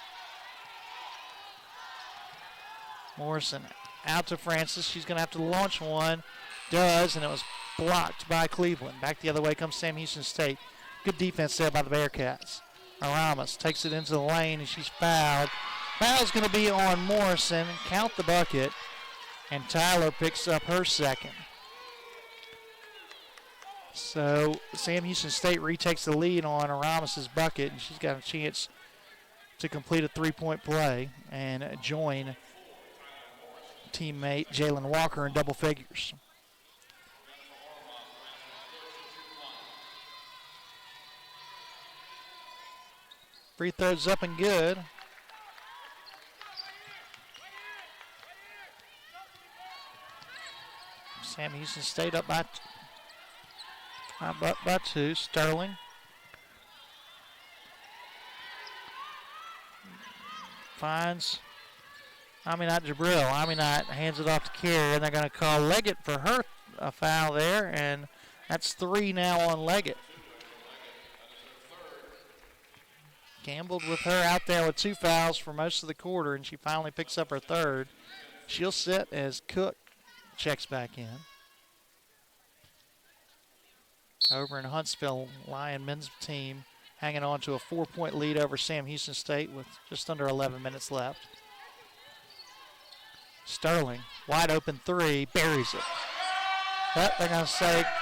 Morrison out to Francis. She's going to have to launch one. Does, and it was blocked by Cleveland. Back the other way comes Sam Houston State. Good defense there by the Bearcats. Ramos takes it into the lane, and she's fouled. Foul's going to be on Morrison. Count the bucket. And Tyler picks up her second. So Sam Houston State retakes the lead on Ramos's bucket, and she's got a chance to complete a three-point play and join teammate Jalen Walker in double figures. Free throws up and good. Sam Houston State up by 2. Sterling finds Aminat Jabril. Aminat hands it off to Carrier, and they're going to call Leggett for her a foul there, and that's 3 now on Leggett. Gambled with her out there with 2 fouls for most of the quarter, and she finally picks up her third. She'll sit as Cook checks back in. Over in Huntsville, Lion men's team hanging on to a 4-point lead over Sam Houston State with just under 11 minutes left. Sterling, wide open 3, buries it. But they're going to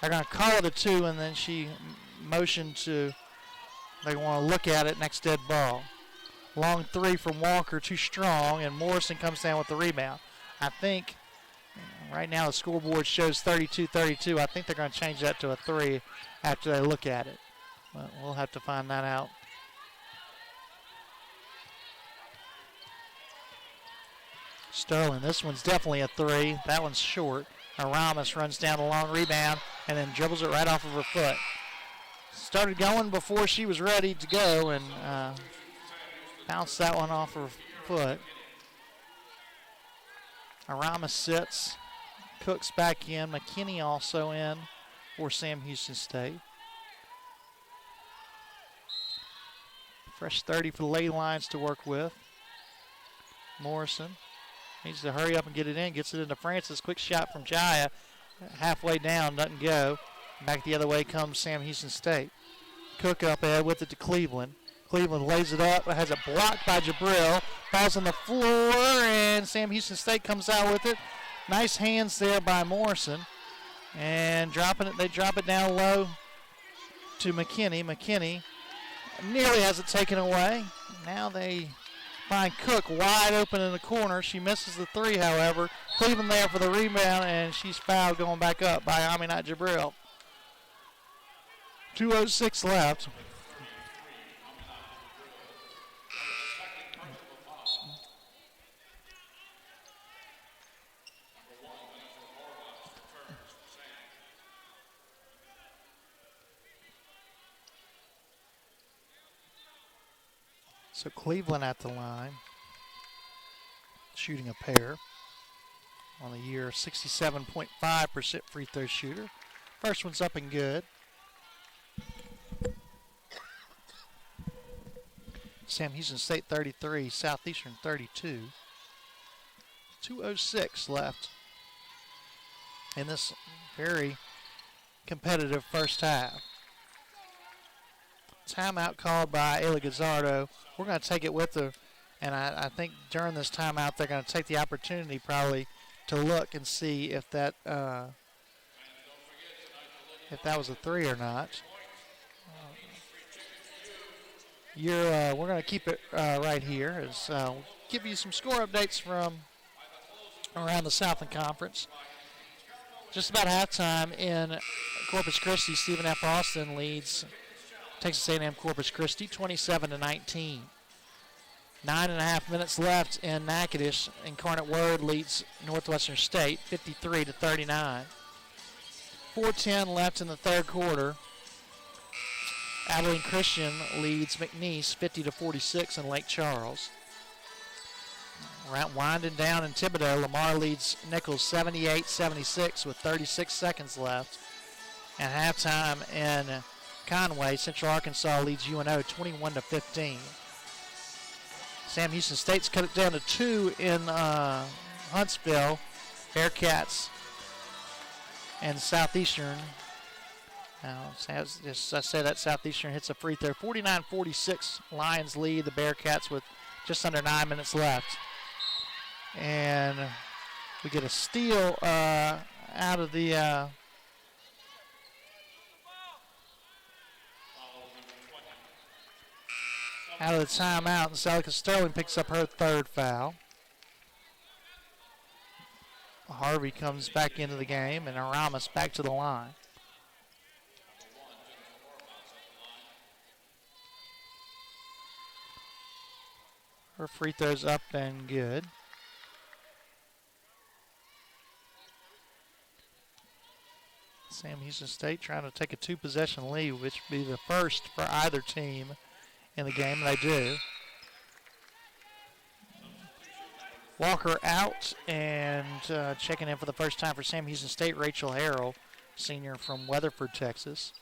they're going to call it a 2, and then she motioned to, they want to look at it, next dead ball. Long 3 from Walker, too strong, and Morrison comes down with the rebound. I think right now the scoreboard shows 32-32. I think they're going to change that to a 3 after they look at it. But we'll have to find that out. Sterling, this one's definitely a 3. That one's short. Ramos runs down a long rebound and then dribbles it right off of her foot. Started going before she was ready to go and bounced that one off her foot. Ramos sits. Cook's back in. McKinney also in for Sam Houston State. Fresh 30 for the Lady Lions to work with. Morrison needs to hurry up and get it in. Gets it into Francis. Quick shot from Jaya. Halfway down, doesn't go. Back the other way comes Sam Houston State. Cook up ahead with it to Cleveland. Cleveland lays it up, has it blocked by Jabril. Falls on the floor, and Sam Houston State comes out with it. Nice hands there by Morrison. And dropping it, they drop it down low to McKinney. McKinney nearly has it taken away. Now they find Cook wide open in the corner. She misses the three, however. Cleveland there for the rebound, and she's fouled going back up by Aminat Jabril. 2:06 left. So Cleveland at the line, shooting a pair. On the year, 67.5% free throw shooter. First one's up and good. Sam Houston State 33, Southeastern 32. 2:06 left in this very competitive first half. Timeout called by Ayla Gazzardo. We're going to take it with her, and I think during this timeout they're going to take the opportunity probably to look and see if that was a three or not. We're going to keep it right here as give you some score updates from around the Southland Conference. Just about halftime in Corpus Christi, Stephen F. Austin leads Texas A&M Corpus Christi 27-19. 9.5 minutes left in Natchitoches. Incarnate Word leads Northwestern State 53-39. 4:10 left in the third quarter. Abilene Christian leads McNeese 50-46 in Lake Charles. Winding down in Thibodaux, Lamar leads Nichols 78-76 with 36 seconds left. And halftime in Conway, Central Arkansas leads UNO 21-15. Sam Houston State's cut it down to 2 in Huntsville. Bearcats and Southeastern. Now, as I say that Southeastern hits a free throw. 49-46, Lions lead the Bearcats with just under 9 minutes left. And we get a steal out of the timeout, and Celica Sterling picks up her third foul. Harvey comes back into the game, and Aramis back to the line. Her free throw's up and good. Sam Houston State trying to take a two-possession lead, which would be the first for either team in the game. They do. Walker out, and checking in for the first time for Sam Houston State, Rachel Harrell, senior from Weatherford, Texas.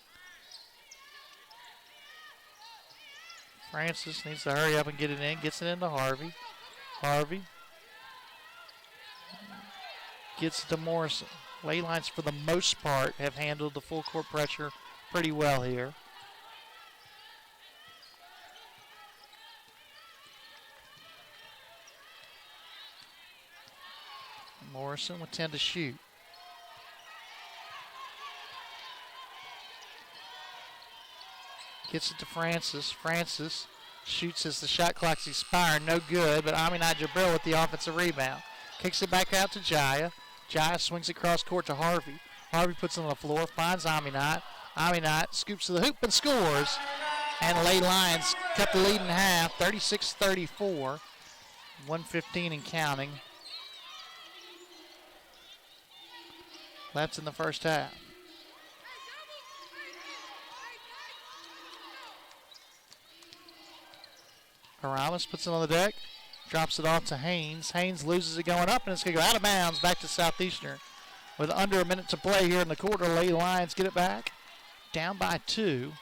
Francis needs to hurry up and get it in. Gets it into Harvey. Harvey gets it to Morrison. Ley lines, for the most part, have handled the full court pressure pretty well here. Morrison with 10 to shoot. Gets it to Francis. Francis shoots as the shot clock's expired. No good, but Aminat Jabril with the offensive rebound. Kicks it back out to Jaya. Jaya swings it cross court to Harvey. Harvey puts it on the floor, finds Aminat. Aminat scoops to the hoop and scores. And Ley Lions cut the lead in half, 36-34. 1:15 and counting left in the first half. Aramis puts it on the deck, drops it off to Haynes. Haynes loses it going up, and it's going to go out of bounds back to Southeastern. With under a minute to play here in the quarter, Ley Lions get it back, down by 2.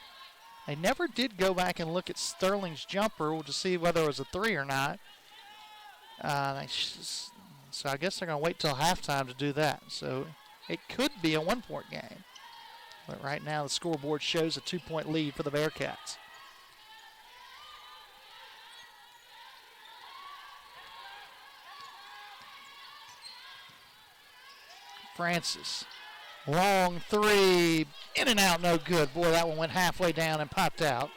They never did go back and look at Sterling's jumper to see whether it was a 3 or not. So I guess they're going to wait till halftime to do that. So it could be a 1-point game. But right now the scoreboard shows a 2-point lead for the Bearcats. Francis, long three, in and out, no good. Boy, that one went halfway down and popped out.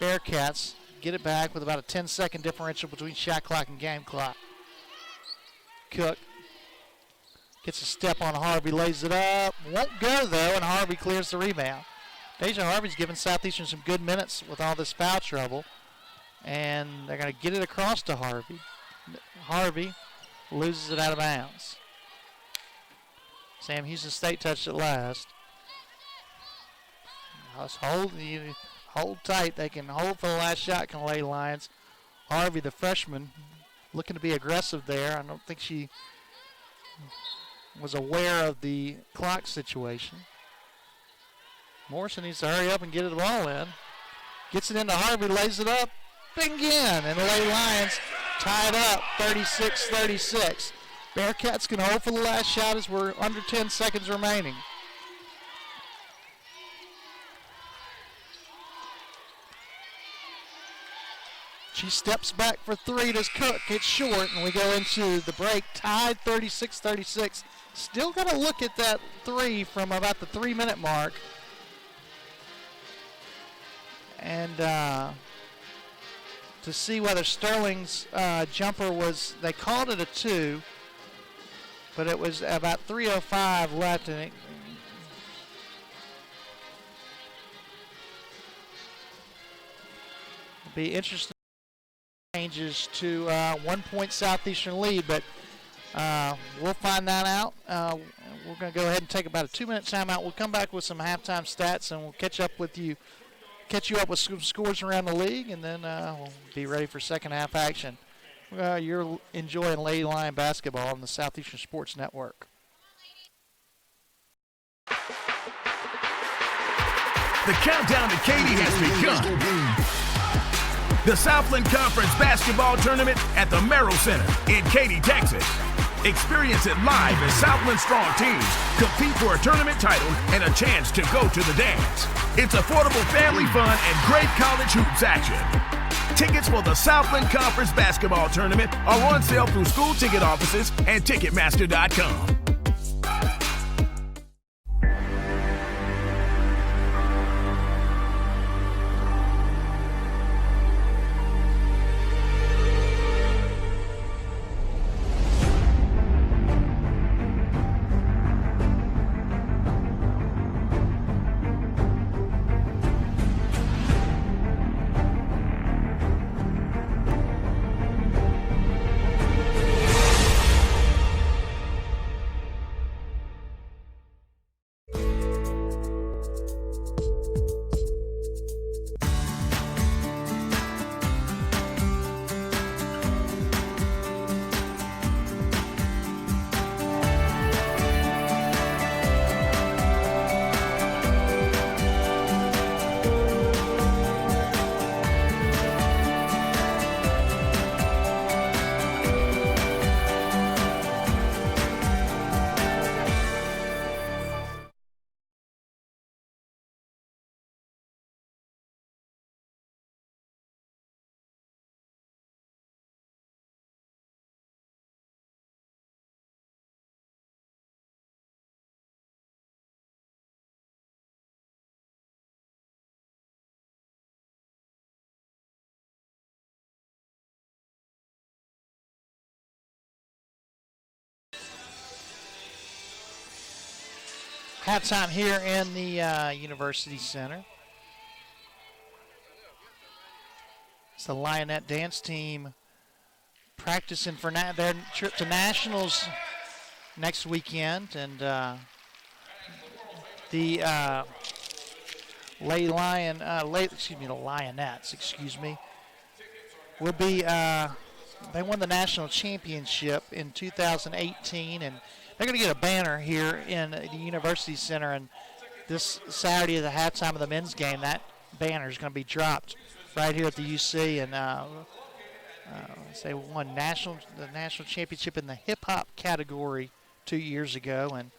Bearcats get it back with about a 10-second differential between shot clock and game clock. Cook gets a step on Harvey, lays it up. Won't go, though, and Harvey clears the rebound. Deja Harvey's given Southeastern some good minutes with all this foul trouble, and they're going to get it across to Harvey. Harvey loses it out of bounds. Sam Houston State touched it last. Let's hold tight. They can hold for the last shot, can Lady Lions. Harvey, the freshman, looking to be aggressive there. I don't think she was aware of the clock situation. Morrison needs to hurry up and get the ball in. Gets it into Harvey, lays it up, bing again, and the Lady Lions tied up 36-36. Bearcats can hold for the last shot as we're under 10 seconds remaining. She steps back for three. Does Cook? It's short, and we go into the break tied 36-36. Still got to look at that three from about the 3-minute mark. And to see whether Sterling's jumper was, they called it a 2, but it was about 3:05 left, and it will be interesting. Changes to 1-point Southeastern lead, but we'll find that out. We're going to go ahead and take about a 2-minute timeout. We'll come back with some halftime stats, and we'll catch you up with some scores around the league, and then we'll be ready for second half action. You're enjoying Lady Lion basketball on the Southeastern Sports Network. The countdown to Katy has begun. The Southland Conference Basketball Tournament at the Merrill Center in Katy, Texas. Experience it live as Southland strong teams compete for a tournament title and a chance to go to the dance. It's affordable family fun and great college hoops action. Tickets for the Southland Conference Basketball Tournament are on sale through school ticket offices and Ticketmaster.com. Halftime here in the University Center. It's the Lionette dance team practicing for their trip to Nationals next weekend, and the the Lionettes, will be. They won the national championship in 2018, and they're going to get a banner here in the University Center, and this Saturday at the halftime of the men's game, that banner is going to be dropped right here at the UC, and they won the national championship in the hip-hop category 2 years ago, and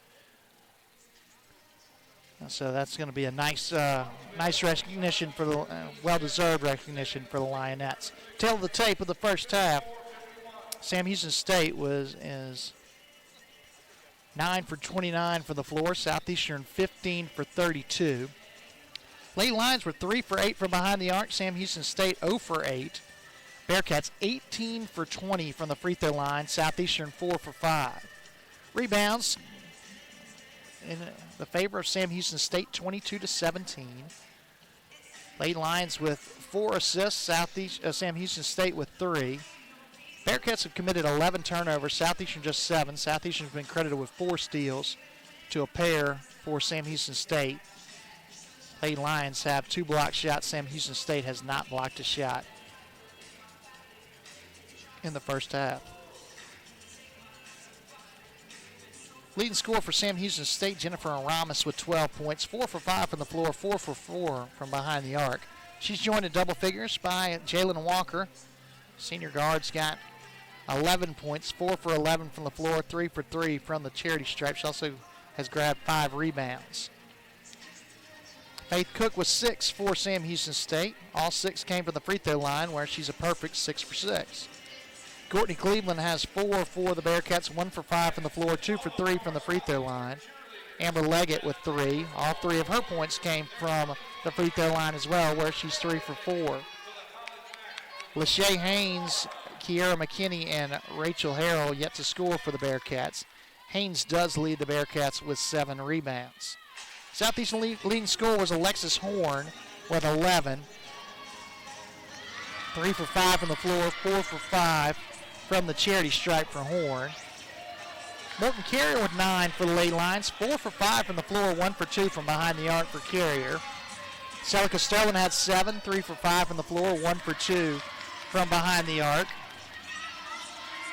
so that's going to be a nice recognition for the well-deserved recognition for the Lionettes. Tail of the tape of the first half. Sam Houston State is 9 for 29 for the floor. Southeastern 15 for 32. Lady Lions were 3 for 8 from behind the arc. Sam Houston State 0 for 8. Bearcats 18 for 20 from the free throw line. Southeastern 4 for 5. Rebounds in the favor of Sam Houston State, 22-17. Lady Lions with 4 assists. Sam Houston State with 3. Bearcats have committed 11 turnovers. Southeastern just 7. Southeastern's been credited with 4 steals to a pair for Sam Houston State. Lady Lions have 2 blocked shots. Sam Houston State has not blocked a shot in the first half. Leading scorer for Sam Houston State, Jennifer Aramis with 12 points, 4 for 5 from the floor, 4 for 4 from behind the arc. She's joined in double figures by Jalen Walker. Senior guard's got 11 points, 4 for 11 from the floor, 3 for 3 from the charity stripe. She also has grabbed 5 rebounds. Faith Cook was 6 for Sam Houston State. All 6 came from the free throw line, where she's a perfect 6 for 6. Courtney Cleveland has 4 for the Bearcats, 1 for 5 from the floor, 2 for 3 from the free throw line. Amber Leggett with 3. All 3 of her points came from the free throw line as well, where she's 3 for 4. Lachey Haynes, Kiera McKinney, and Rachel Harrell yet to score for the Bearcats. Haynes does lead the Bearcats with 7 rebounds. Southeastern leading scorer was Alexis Horn with 11. 3 for 5 from the floor, 4 for 5 from the charity stripe for Horn. Morton Carrier with 9 for the Lady Lions, 4 for 5 from the floor, 1 for 2 from behind the arc for Carrier. Celica Sterling had 7, 3 for 5 from the floor, 1 for 2 from behind the arc.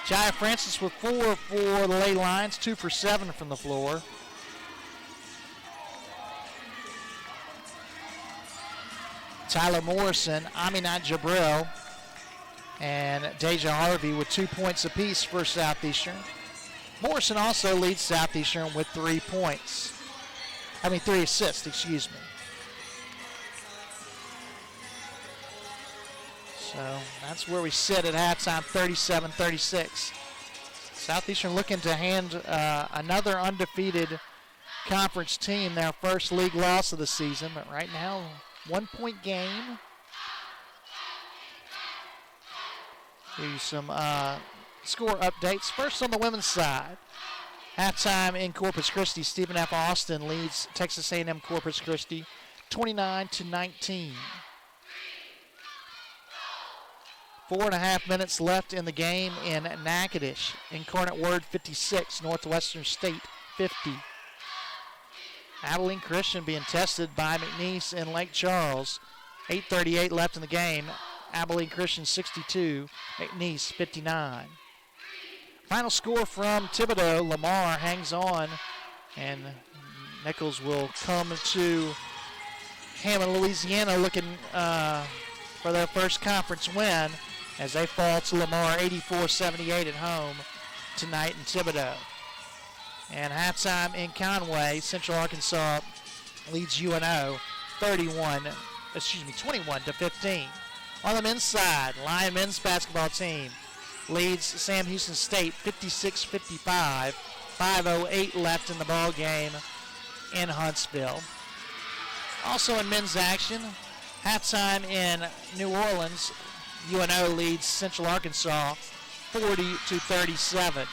Jaya Francis with 4 for the Lady Lions, 2 for 7 from the floor. Tyler Morrison, Aminat Jabril, and Deja Harvey with 2 points apiece for Southeastern. Morrison also leads Southeastern with 3 assists, excuse me. So that's where we sit at halftime, 37-36. Southeastern looking to hand another undefeated conference team their first league loss of the season, but right now, 1-point game. Give you some score updates. First on the women's side. Halftime in Corpus Christi, Stephen F. Austin leads Texas A&M Corpus Christi 29-19. 4.5 minutes left in the game in Natchitoches. Incarnate Word 56, Northwestern State 50. Abilene Christian being tested by McNeese in Lake Charles. 8:38 left in the game. Abilene Christian 62, McNeese 59. Final score from Thibodaux. Lamar hangs on, and Nichols will come to Hammond, Louisiana, looking for their first conference win as they fall to Lamar 84-78 at home tonight in Thibodaux. And halftime in Conway, Central Arkansas leads UNO 21-15. On the men's side, Lion men's basketball team leads Sam Houston State 56-55. 5:08 left in the ball game in Huntsville. Also in men's action, halftime in New Orleans, UNO leads Central Arkansas 40-37.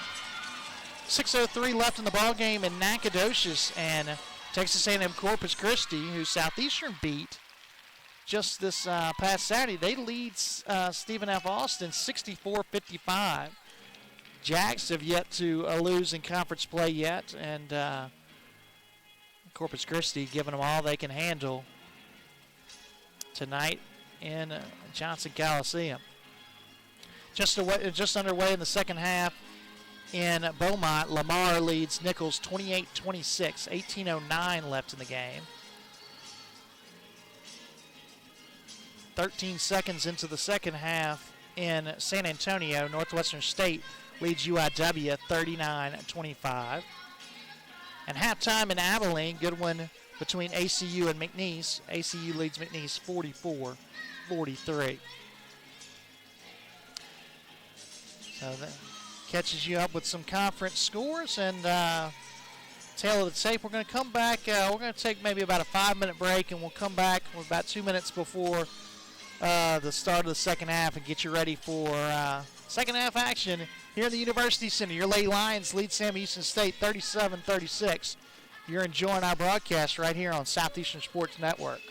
6:03 left in the ball game in Nacogdoches, and Texas A&M Corpus Christi, who Southeastern beat just this past Saturday, they lead Stephen F. Austin 64-55. Jags have yet to lose in conference play yet, and Corpus Christi giving them all they can handle tonight in Johnson Coliseum. Just underway in the second half in Beaumont, Lamar leads Nichols 28-26, 18:09 left in the game. 13 seconds into the second half in San Antonio, Northwestern State leads UIW 39-25. And halftime in Abilene, good one between ACU and McNeese. ACU leads McNeese 44-43. So that catches you up with some conference scores, and tail of the tape. We're going to come back. We're going to take maybe about a 5-minute break, and we'll come back about 2 minutes before the start of the second half and get you ready for second half action here in the University Center. Your Lady Lions lead Sam Houston State 37-36. You're enjoying our broadcast right here on Southeastern Sports Network.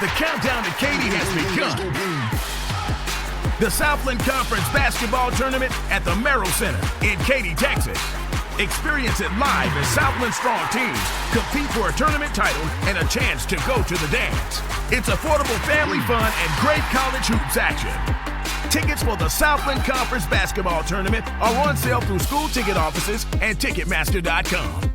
The countdown to Katy has begun. The Southland Conference Basketball Tournament at the Merrill Center in Katy, Texas. Experience it live as Southland strong teams compete for a tournament title and a chance to go to the dance. It's affordable family fun and great college hoops action. Tickets for the Southland Conference Basketball Tournament are on sale through school ticket offices and Ticketmaster.com.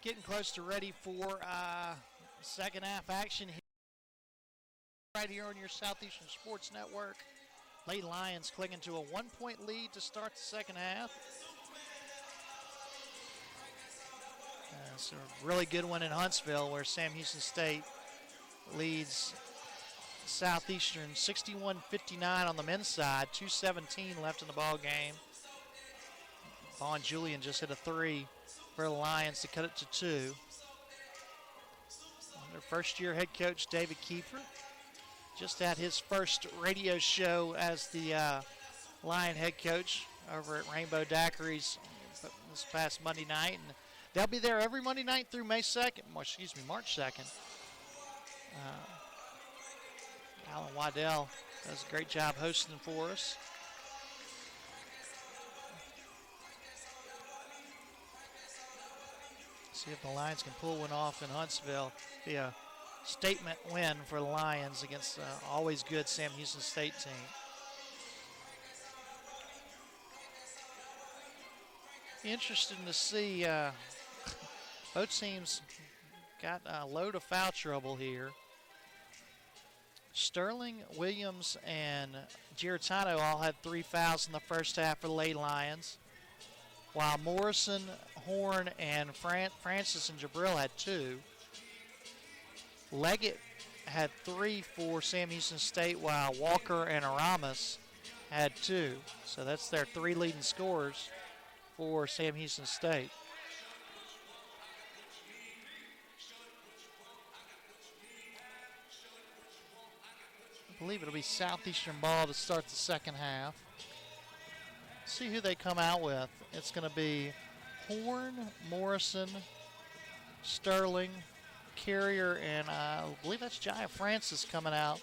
Getting close to ready for second half action here. Right here on your Southeastern Sports Network. Lady Lions clinging to a 1-point lead to start the second half. It's a really good one in Huntsville where Sam Houston State leads Southeastern 61-59 on the men's side. 2:17 left in the ball game. Vaughn Julian just hit a three for the Lions to cut it to 2. Their first-year head coach, David Kiefer, just had his first radio show as the Lion head coach over at Rainbow Daiquiris this past Monday night. And they'll be there every Monday night through March 2nd. Alan Waddell does a great job hosting for us. See if the Lions can pull one off in Huntsville. Be a statement win for the Lions against always good Sam Houston State team. Interesting to see both teams got a load of foul trouble here. Sterling, Williams, and Giratano all had 3 fouls in the first half for the Lady Lions, while Morrison, Horn, and Francis and Jabril had 2. Leggett had 3 for Sam Houston State, while Walker and Aramis had 2. So that's their 3 leading scorers for Sam Houston State. I believe it'll be Southeastern ball to start the second half. See who they come out with. It's going to be Horn, Morrison, Sterling, Carrier, and I believe that's Jaya Francis coming out,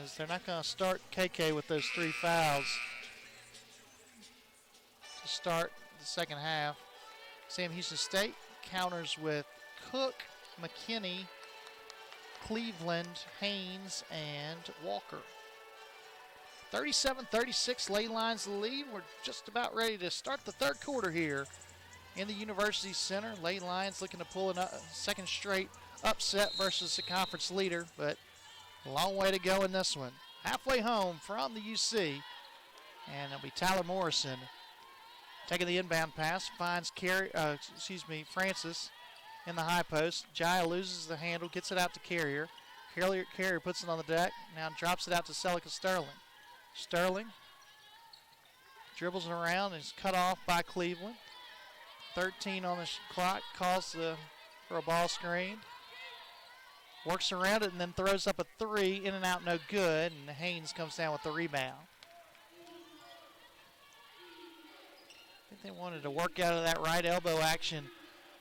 as they're not going to start KK with those 3 fouls to start the second half. Sam Houston State counters with Cook, McKinney, Cleveland, Haynes, and Walker. 37-36, Lady Lions the lead. We're just about ready to start the third quarter here in the University Center. Lady Lions looking to pull a second straight upset versus the conference leader, but a long way to go in this one. Halfway home from the UC, and it'll be Tyler Morrison taking the inbound pass, finds Francis in the high post. Jaya loses the handle, gets it out to Carrier. Carrier puts it on the deck, now drops it out to Celica Sterling. Sterling dribbles it around and is cut off by Cleveland. 13 on the clock, calls for a ball screen. Works around it and then throws up a 3, in and out, no good, and Haynes comes down with the rebound. I think they wanted to work out of that right elbow action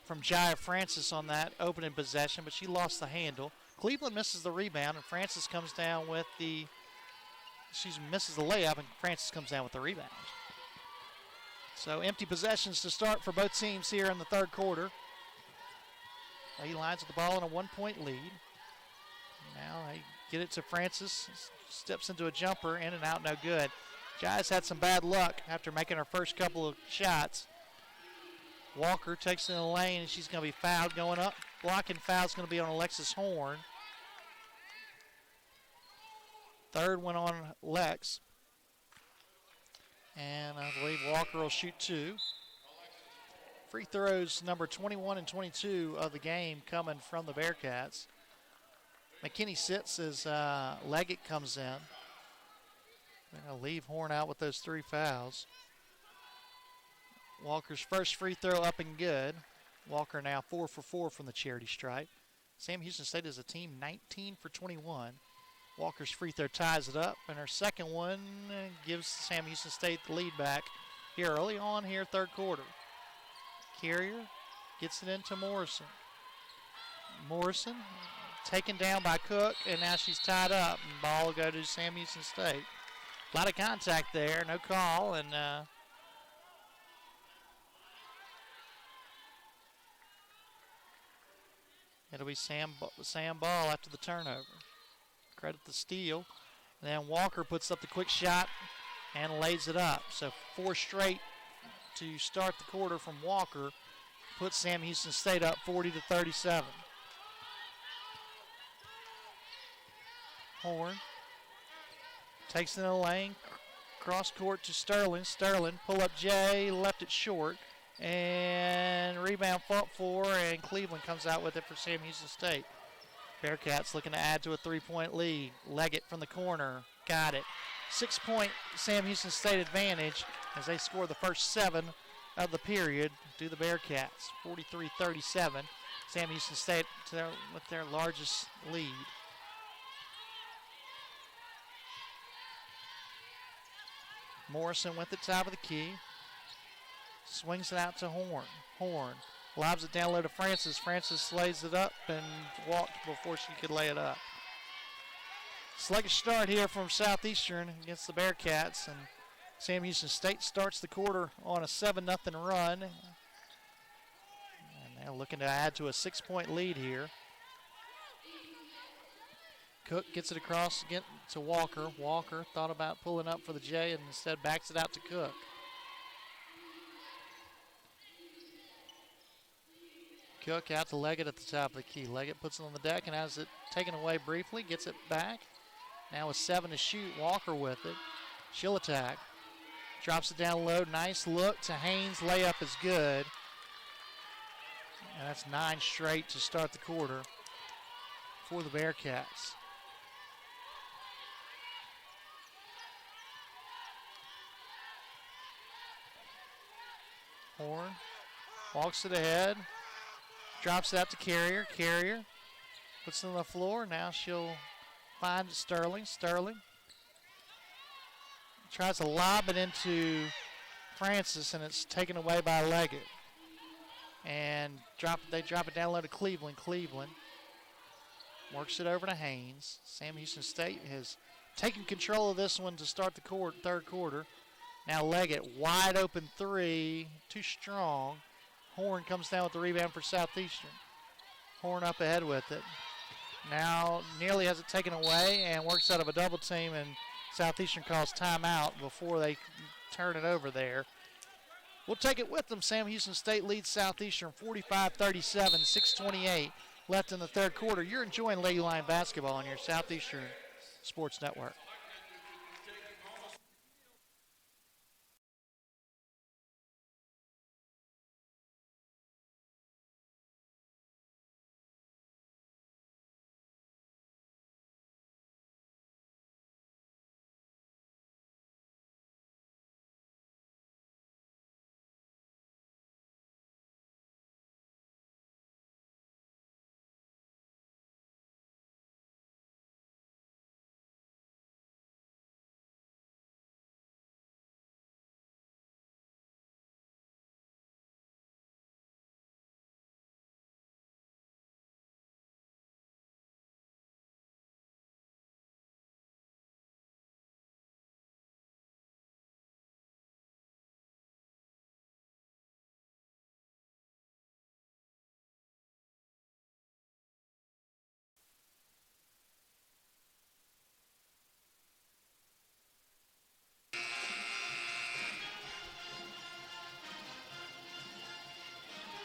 from Jaya Francis on that opening possession, but she lost the handle. Cleveland misses the rebound, and Francis comes down with misses the layup, and Francis comes down with the rebound. So empty possessions to start for both teams here in the third quarter. Lady Lions with the ball in a 1-point lead. Now they get it to Francis, steps into a jumper, in and out, no good. Jaya's had some bad luck after making her first couple of shots. Walker takes it in the lane, and she's going to be fouled going up. Blocking foul is going to be on Alexis Horn. Third one on Lex. And I believe Walker will shoot 2. Free throws number 21 and 22 of the game coming from the Bearcats. McKinney sits as Leggett comes in. They're going to leave Horn out with those 3 fouls. Walker's first free throw up and good. Walker now 4 for 4 from the charity stripe. Sam Houston State is a team 19 for 21. Walker's free throw ties it up, and her second one gives Sam Houston State the lead back here early on here, third quarter. Carrier gets it into Morrison. Morrison taken down by Cook, and now she's tied up, and ball will go to Sam Houston State. A lot of contact there, no call, and it'll be Sam Ball after the turnover. Credit the steal. And then Walker puts up the quick shot and lays it up. So 4 straight to start the quarter from Walker. puts Sam Houston State up 40-37. Horn takes it in the lane, cross court to Sterling. Sterling, pull up Jay, left it short, and rebound fought for, and Cleveland comes out with it for Sam Houston State. Bearcats looking to add to a 3-point lead. Leggett from the corner, got it. 6-point Sam Houston State advantage as they score the first 7 of the period to the Bearcats. 43-37. Sam Houston State with their largest lead. Morrison with the top of the key. Swings it out to Horn. Horn lobs it down low to Francis. Francis lays it up and walked before she could lay it up. Sluggish start here from Southeastern against the Bearcats, and Sam Houston State starts the quarter on a 7-0 run. And they're looking to add to a 6-point lead here. Cook gets it across again to Walker. Walker thought about pulling up for the J and instead backs it out to Cook. Cook out to Leggett at the top of the key. Leggett puts it on the deck and has it taken away briefly, gets it back. Now with 7 to shoot, Walker with it. She'll attack. Drops it down low, nice look to Haynes. Layup is good. And that's 9 straight to start the quarter for the Bearcats. Horn walks it ahead. Drops it out to Carrier. Carrier puts it on the floor. Now she'll find Sterling. Sterling tries to lob it into Francis, and it's taken away by Leggett. And they drop it down low to Cleveland. Cleveland works it over to Haynes. Sam Houston State has taken control of this one to start the third quarter. Now Leggett, wide open three, too strong. Horn comes down with the rebound for Southeastern. Horn up ahead with it. Now nearly has it taken away and works out of a double team, and Southeastern calls timeout before they turn it over there. We'll take it with them. Sam Houston State leads Southeastern 45-37, 6:28 left in the third quarter. You're enjoying Lady Lion basketball on your Southeastern Sports Network.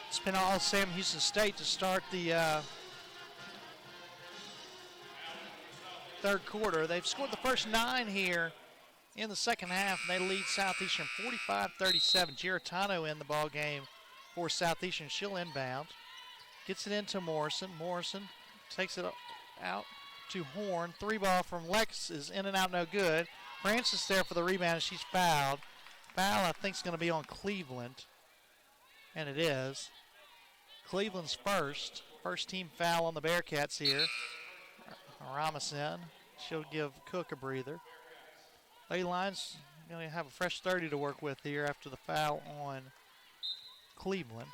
It's been all Sam Houston State to start the third quarter. They've scored the first 9 here in the second half, and they lead Southeastern 45-37. Giratano in the ball game for Southeastern. She'll inbound. Gets it into Morrison. Morrison takes it out to Horn. 3-ball from Lex is in and out, no good. Francis there for the rebound, and she's fouled. Foul, I think, is going to be on Cleveland, and it is. Cleveland's first team foul on the Bearcats here. Ramazin, she'll give Cook a breather. Lady Lions going to have a fresh 30 to work with here after the foul on Cleveland.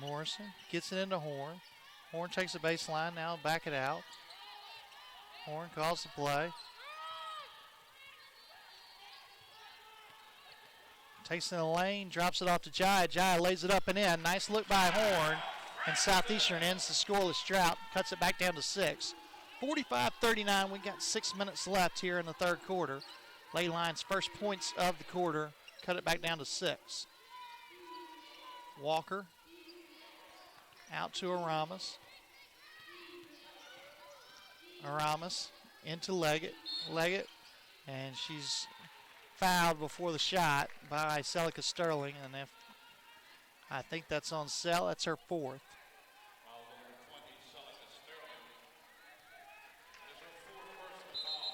Morrison gets it into Horn. Horn takes the baseline, now back it out. Horn calls the play. Takes it in the lane, drops it off to Jai. Jai lays it up and in. Nice look by Horn. And Southeastern ends the scoreless drought, cuts it back down to 6. 45-39, we got 6 minutes left here in the third quarter. Lady Lions' first points of the quarter, cut it back down to 6. Walker out to Aramis. Aramis into Leggett. Leggett, and she's fouled before the shot by Celica Sterling, and I think that's on Sell. That's her fourth.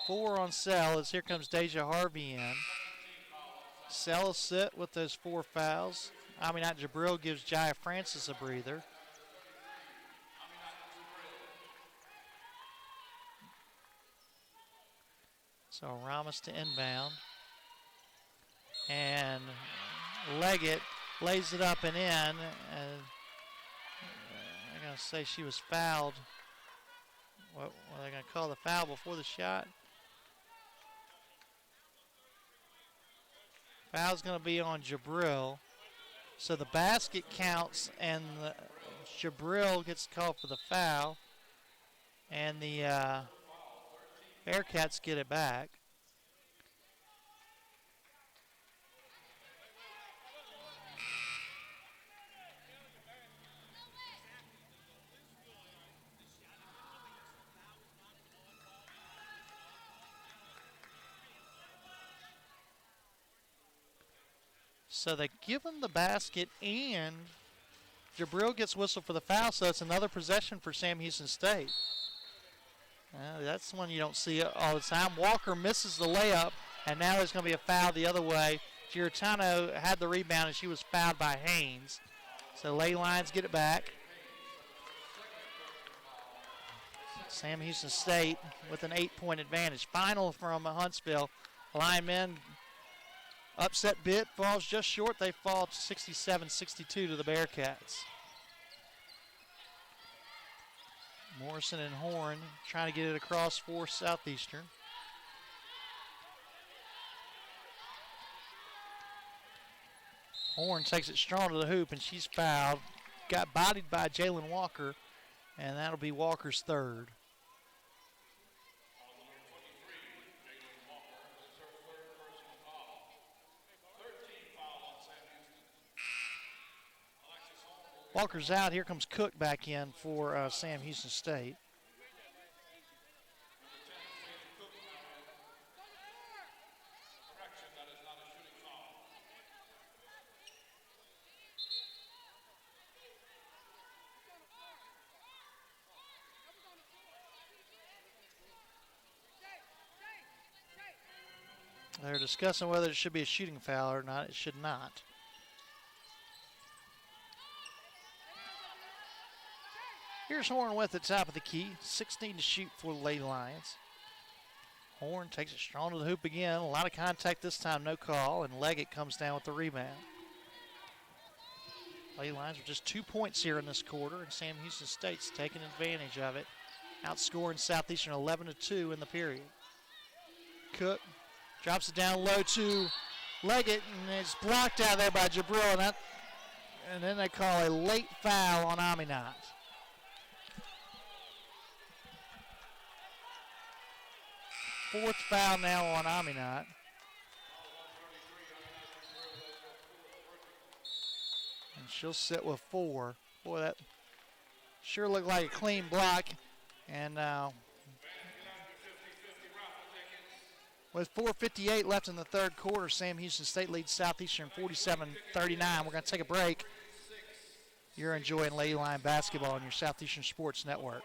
Four on Sell as here comes Deja Harvey in. Sell will sit with those 4 fouls. Aminat Jabril gives Jaya Francis a breather. So Ramos to inbound. And Leggett lays it up and in. I'm going to say she was fouled. What are they going to call the foul before the shot? Foul's going to be on Jabril. So the basket counts, and Jabril gets called for the foul. And the Bearcats get it back. So they give him the basket, and Jabril gets whistled for the foul, so it's another possession for Sam Houston State. That's one you don't see all the time. Walker misses the layup, and now there's going to be a foul the other way. Giratano had the rebound, and she was fouled by Haynes. So Ley Lions get it back. Sam Houston State with an 8-point advantage. Final from Huntsville. Linemen upset bid, falls just short. They fall 67-62 to the Bearcats. Morrison and Horn trying to get it across for Southeastern. Horn takes it strong to the hoop, and she's fouled. Got bodied by Jalen Walker, and that'll be Walker's third. Walker's out. Here comes Cook back in for Sam Houston State. They're discussing whether it should be a shooting foul or not. It should not. Here's Horn with the top of the key. 16 to shoot for the Lady Lions. Horn takes it strong to the hoop again. A lot of contact this time, no call, and Leggett comes down with the rebound. Lady Lions with just 2 points here in this quarter, and Sam Houston State's taking advantage of it, outscoring Southeastern 11-2 in the period. Cook drops it down low to Leggett, and it's blocked out there by Jabril, and then they call a late foul on Aminat. Fourth foul now on Aminat. And she'll sit with 4. Boy, that sure looked like a clean block. And with 4:58 left in the third quarter, Sam Houston State leads Southeastern 47-39. We're going to take a break. You're enjoying Lady Lion basketball on your Southeastern Sports Network.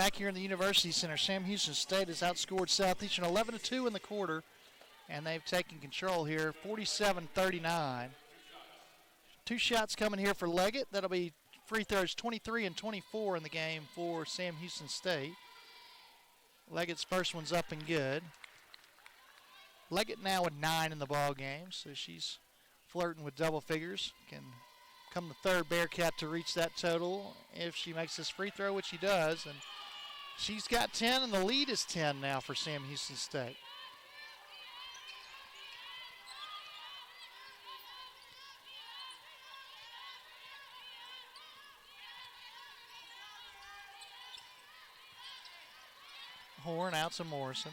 back here in the University Center. Sam Houston State has outscored Southeastern 11-2 in the quarter, and they've taken control here, 47-39. 2 shots coming here for Leggett. That'll be free throws 23 and 24 in the game for Sam Houston State. Leggett's first one's up and good. Leggett now with 9 in the ball game, so she's flirting with double figures. Can come the third Bearcat to reach that total if she makes this free throw, which she does. And she's got 10, and the lead is 10 now for Sam Houston State. Horn out to Morrison.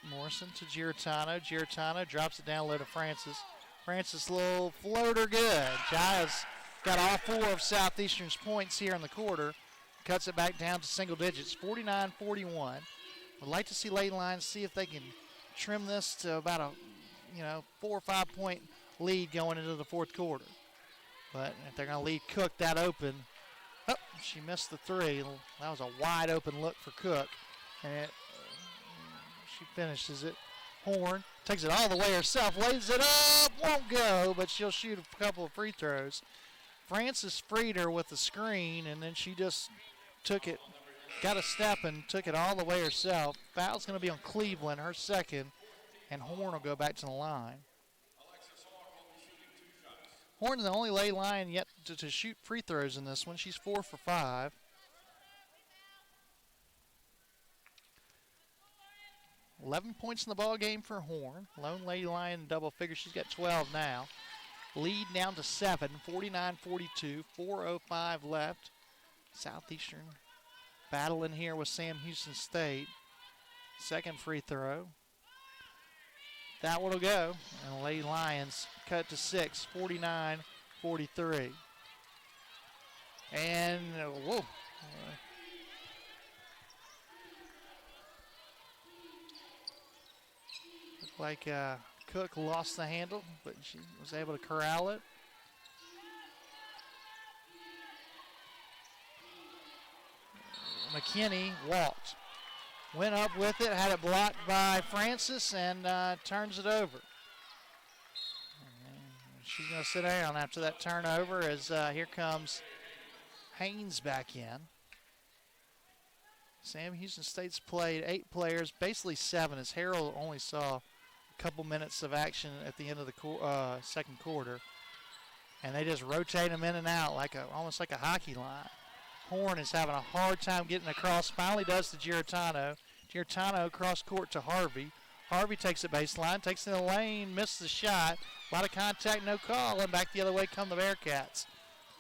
Morrison to Giratano. Giratano drops it down low to Francis. Francis, little floater, good. Jaya's got all 4 of Southeastern's points here in the quarter. Cuts it back down to single digits, 49-41. Would like to see Lady Lions see if they can trim this to about a 4 or 5 point lead going into the fourth quarter. But if they're going to leave Cook that open, oh, she missed the 3. That was a wide open look for Cook. And she finishes it. Horn takes it all the way herself, lays it up, won't go, but she'll shoot a couple of free throws. Francis freed her with the screen, and then she just took it, got a step and took it all the way herself. Foul's going to be on Cleveland, her second, and Horn will go back to the line. Horn is the only Lady Lion yet to shoot free throws in this one. She's 4 for 5. $11 points in the ball game for Horn. Lone Lady Lion in double figures. She's got 12 now. Lead down to 7, 49-42, 4:05 left. Southeastern battling here with Sam Houston State. Second free throw. That one will go. And the Lady Lions cut to 6, 49-43. And, whoa. Looked like Cook lost the handle, but she was able to corral it. McKinney walked. Went up with it, had it blocked by Francis, and turns it over. And she's going to sit down after that turnover as here comes Haynes back in. Sam Houston State's played 8 players, basically 7, as Harold only saw a couple minutes of action at the end of the second quarter. And they just rotate them in and out like almost like a hockey line. Horn is having a hard time getting across. Finally does to Giratano. Giratano across court to Harvey. Harvey takes it baseline, takes it in the lane, missed the shot. A lot of contact, no call, and back the other way come the Bearcats.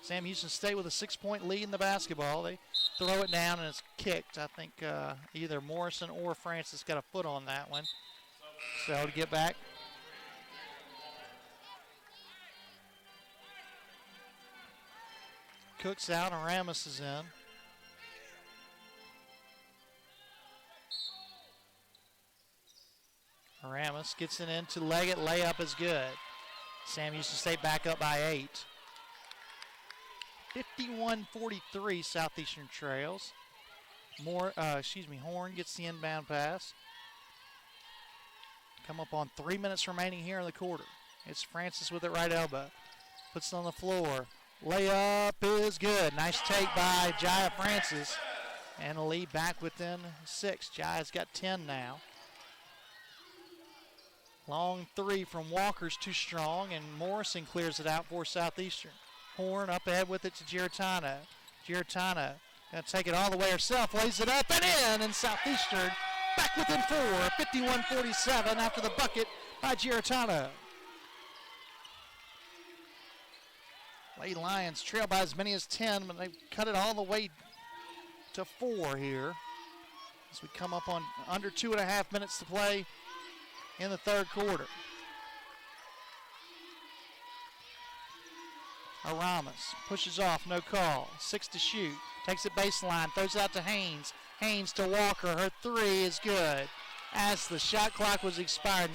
Sam Houston State with a 6-point lead in the basketball. They throw it down and it's kicked. I think either Morrison or Francis got a foot on that one. So to get back. Cook's out and Ramos is in. Ramos gets it into Leggett. Layup is good. Sam Houston State back up by 8. 51-43 Southeastern trails. Horn gets the inbound pass. Come up on 3 minutes remaining here in the quarter. It's Francis with it right elbow. Puts it on the floor. Layup is good. Nice take by Jaya Francis. And a lead back within 6. Jaya's got 10 now. Long 3 from Walker's too strong, and Morrison clears it out for Southeastern. Horn up ahead with it to Giratano. Giratano going to take it all the way herself, lays it up and in, and Southeastern back within 4, 51-47 after the bucket by Giratano. Lady Lions trail by as many as 10, but they've cut it all the way to 4 here as we come up on under 2.5 minutes to play in the third quarter. Aramis pushes off, no call. 6 to shoot. Takes it baseline, throws it out to Haynes. Haynes to Walker. Her 3 is good. As the shot clock was expired,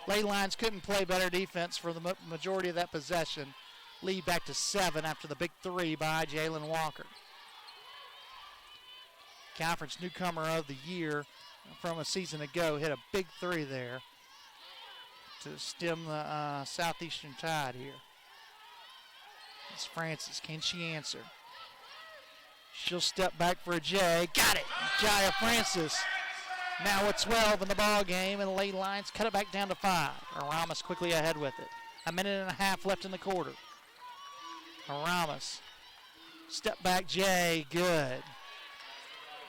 Lady Lions couldn't play better defense for the majority of that possession. Lead back to 7 after the big 3 by Jalen Walker. Conference Newcomer of the Year from a season ago, hit a big three there to stem the Southeastern tide here. It's Francis. Can she answer? She'll step back for a J. Got it! Jaya Francis. Now with 12 in the ball game, and the Lady Lions cut it back down to 5. Aramis quickly ahead with it. A minute and a half left in the quarter. Aramis. Step back J. Good.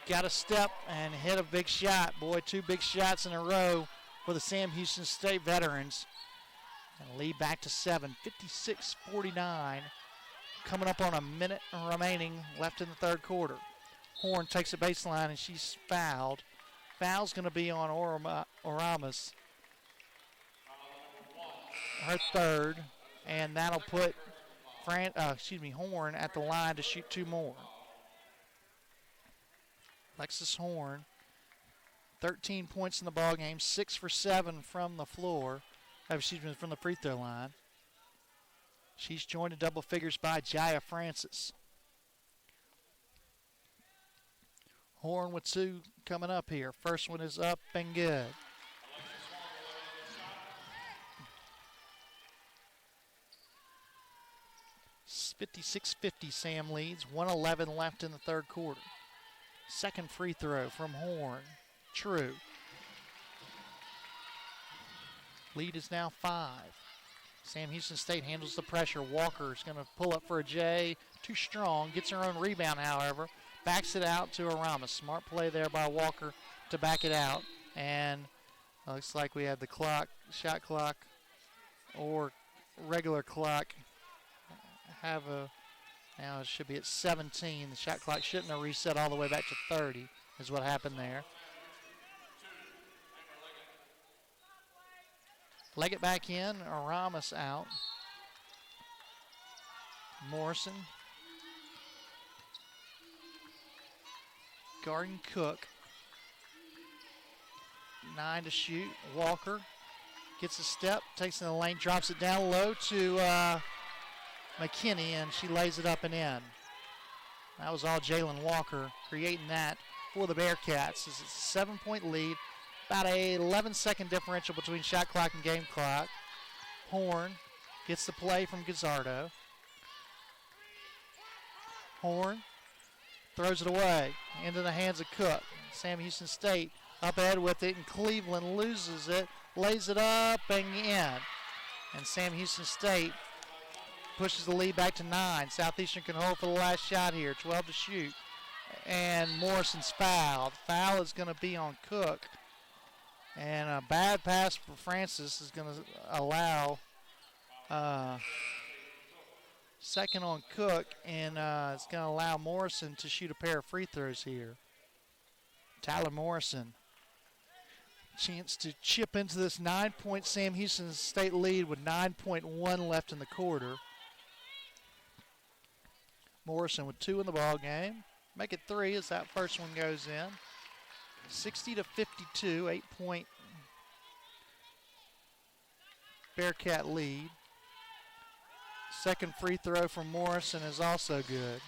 Got a step and hit a big shot. Boy, 2 big shots in a row for the Sam Houston State veterans. And lead back to 7, 56-49. Coming up on a minute remaining left in the third quarter. Horn takes a baseline and she's fouled. Foul's going to be on Aramis. Her third. And that'll put Horn at the line to shoot 2 more. Alexis Horn, 13 points in the ball game, 6 for 7 from the floor. From the free throw line. She's joined in double figures by Jaya Francis. Horn with 2 coming up here. First one is up and good. 56-50, Sam leads. 1:11 left in the third quarter. Second free throw from Horn. True. Lead is now 5. Sam Houston State handles the pressure. Walker is going to pull up for a J. Too strong. Gets her own rebound, however. Backs it out to Aramis. Smart play there by Walker to back it out. And looks like we have the clock, shot clock, or regular clock. Now it should be at 17. The shot clock shouldn't have reset all the way back to 30 is what happened there. Leg it back in. Aramis out. Morrison. Garden Cook. 9 to shoot. Walker gets a step, takes it in the lane, drops it down low to McKinney, and she lays it up and in. That was all Jalen Walker creating that for the Bearcats. It's a 7-point lead. About a 11-second differential between shot clock and game clock. Horn gets the play from Gazzardo. Horn throws it away into the hands of Cook. Sam Houston State up ahead with it, and Cleveland loses it, lays it up and in. And Sam Houston State pushes the lead back to 9. Southeastern can hold for the last shot here. 12 to shoot. And Morrison's fouled. Foul is going to be on Cook. And a bad pass for Francis is going to allow second on Cook, and it's going to allow Morrison to shoot a pair of free throws here. Tyler Morrison. Chance to chip into this 9-point Sam Houston State lead with 9.1 left in the quarter. Morrison with 2 in the ball game. Make it 3 as that first one goes in. 60-52, 8-point Bearcat lead. Second free throw from Morrison is also good.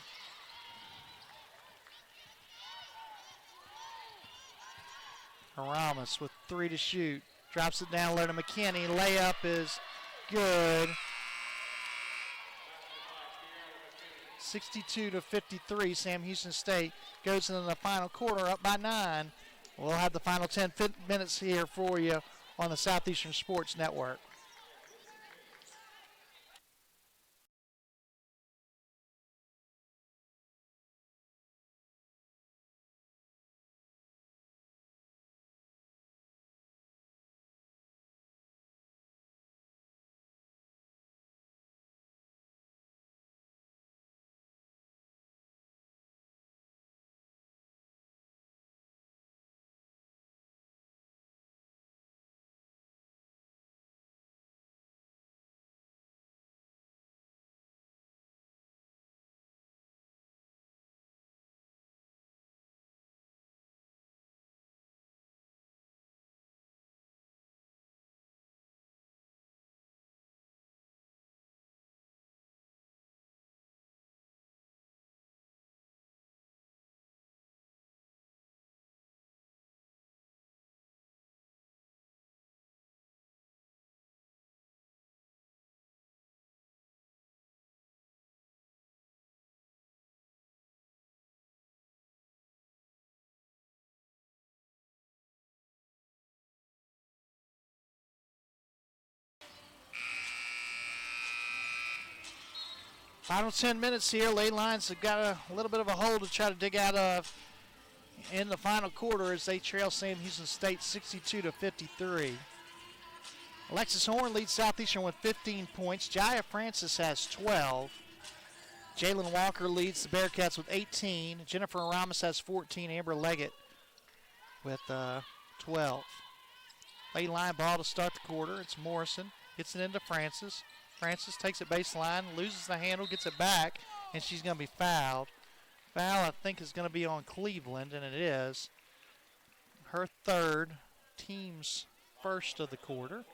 Aramis with 3 to shoot. Drops it down low to McKinney. Layup is good. 62-53, Sam Houston State goes into the final quarter up by 9. We'll have the final 10 minutes here for you on the Southeastern Sports Network. Final 10 minutes here. Lady Lions have got a little bit of a hole to try to dig out of in the final quarter as they trail Sam Houston State 62-53. Alexis Horn leads Southeastern with 15 points. Jaya Francis has 12. Jalen Walker leads the Bearcats with 18. Jennifer Ramos has 14. Amber Leggett with 12. Lady Lion ball to start the quarter. It's Morrison. Gets it into Francis. Francis takes it baseline, loses the handle, gets it back, and she's going to be fouled. Foul, I think, is going to be on Cleveland, and it is. Her third, team's first of the quarter.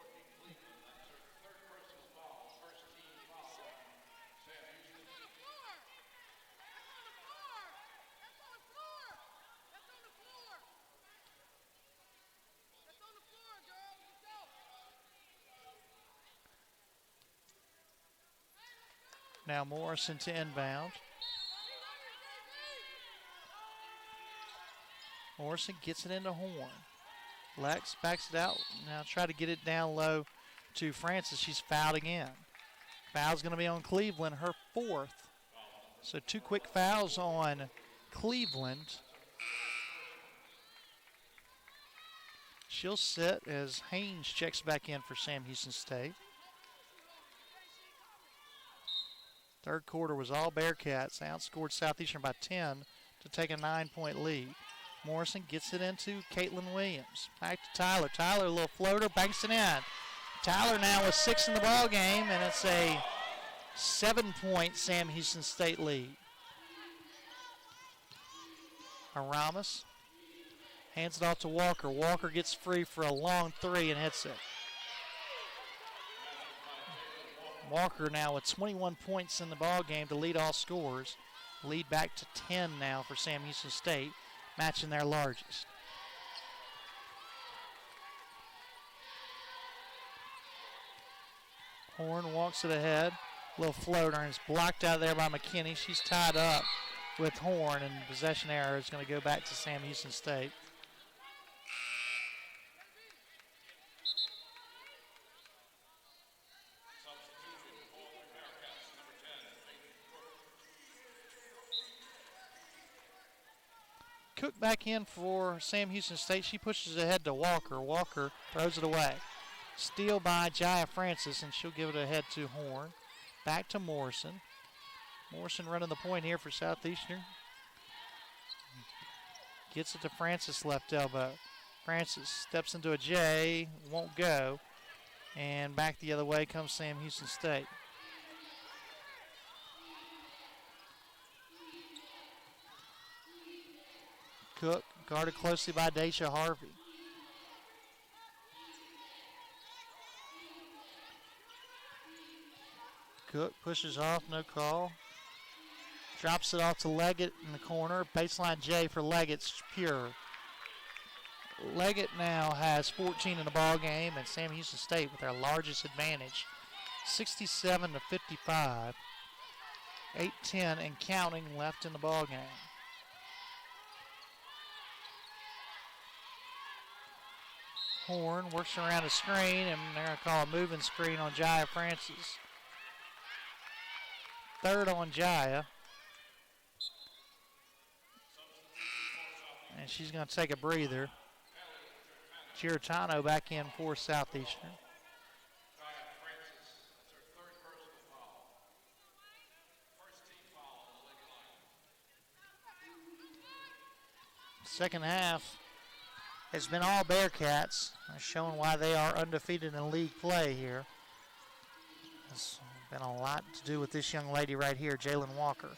Now Morrison to inbound. Morrison gets it into Horn. Lex backs it out. Now try to get it down low to Francis. She's fouled again. Foul's going to be on Cleveland, her fourth. So 2 quick fouls on Cleveland. She'll sit as Haynes checks back in for Sam Houston State. Third quarter was all Bearcats. They outscored Southeastern by 10 to take a 9-point lead. Morrison gets it into Caitlin Williams. Back to Tyler. Tyler, a little floater, banks it in. Tyler now with 6 in the ball game, and it's a 7-point Sam Houston State lead. Aramis hands it off to Walker. Walker gets free for a long 3 and hits it. Walker now with 21 points in the ball game to lead all scorers. Lead back to 10 now for Sam Houston State, matching their largest. Horn walks it ahead. Little floater, and it's blocked out there by McKinney. She's tied up with Horn, and possession error is going to go back to Sam Houston State. Cook back in for Sam Houston State. She pushes ahead to Walker. Walker throws it away. Steal by Jaya Francis, and she'll give it ahead to Horn. Back to Morrison. Morrison running the point here for Southeastern. Gets it to Francis, left elbow. Francis steps into a J, won't go. And back the other way comes Sam Houston State. Cook, guarded closely by Daisha Harvey. Cook pushes off, no call. Drops it off to Leggett in the corner. Baseline J for Leggett's pure. Leggett now has 14 in the ball game, and Sam Houston State with their largest advantage, 67-55. 8-10 and counting left in the ball game. Horn works around a screen, and they're going to call a moving screen on Jaya Francis. Third on Jaya. And she's going to take a breather. Giratano back in for Southeastern. Second half has been all Bearcats, showing why they are undefeated in league play here. It's been a lot to do with this young lady right here, Jalen Walker.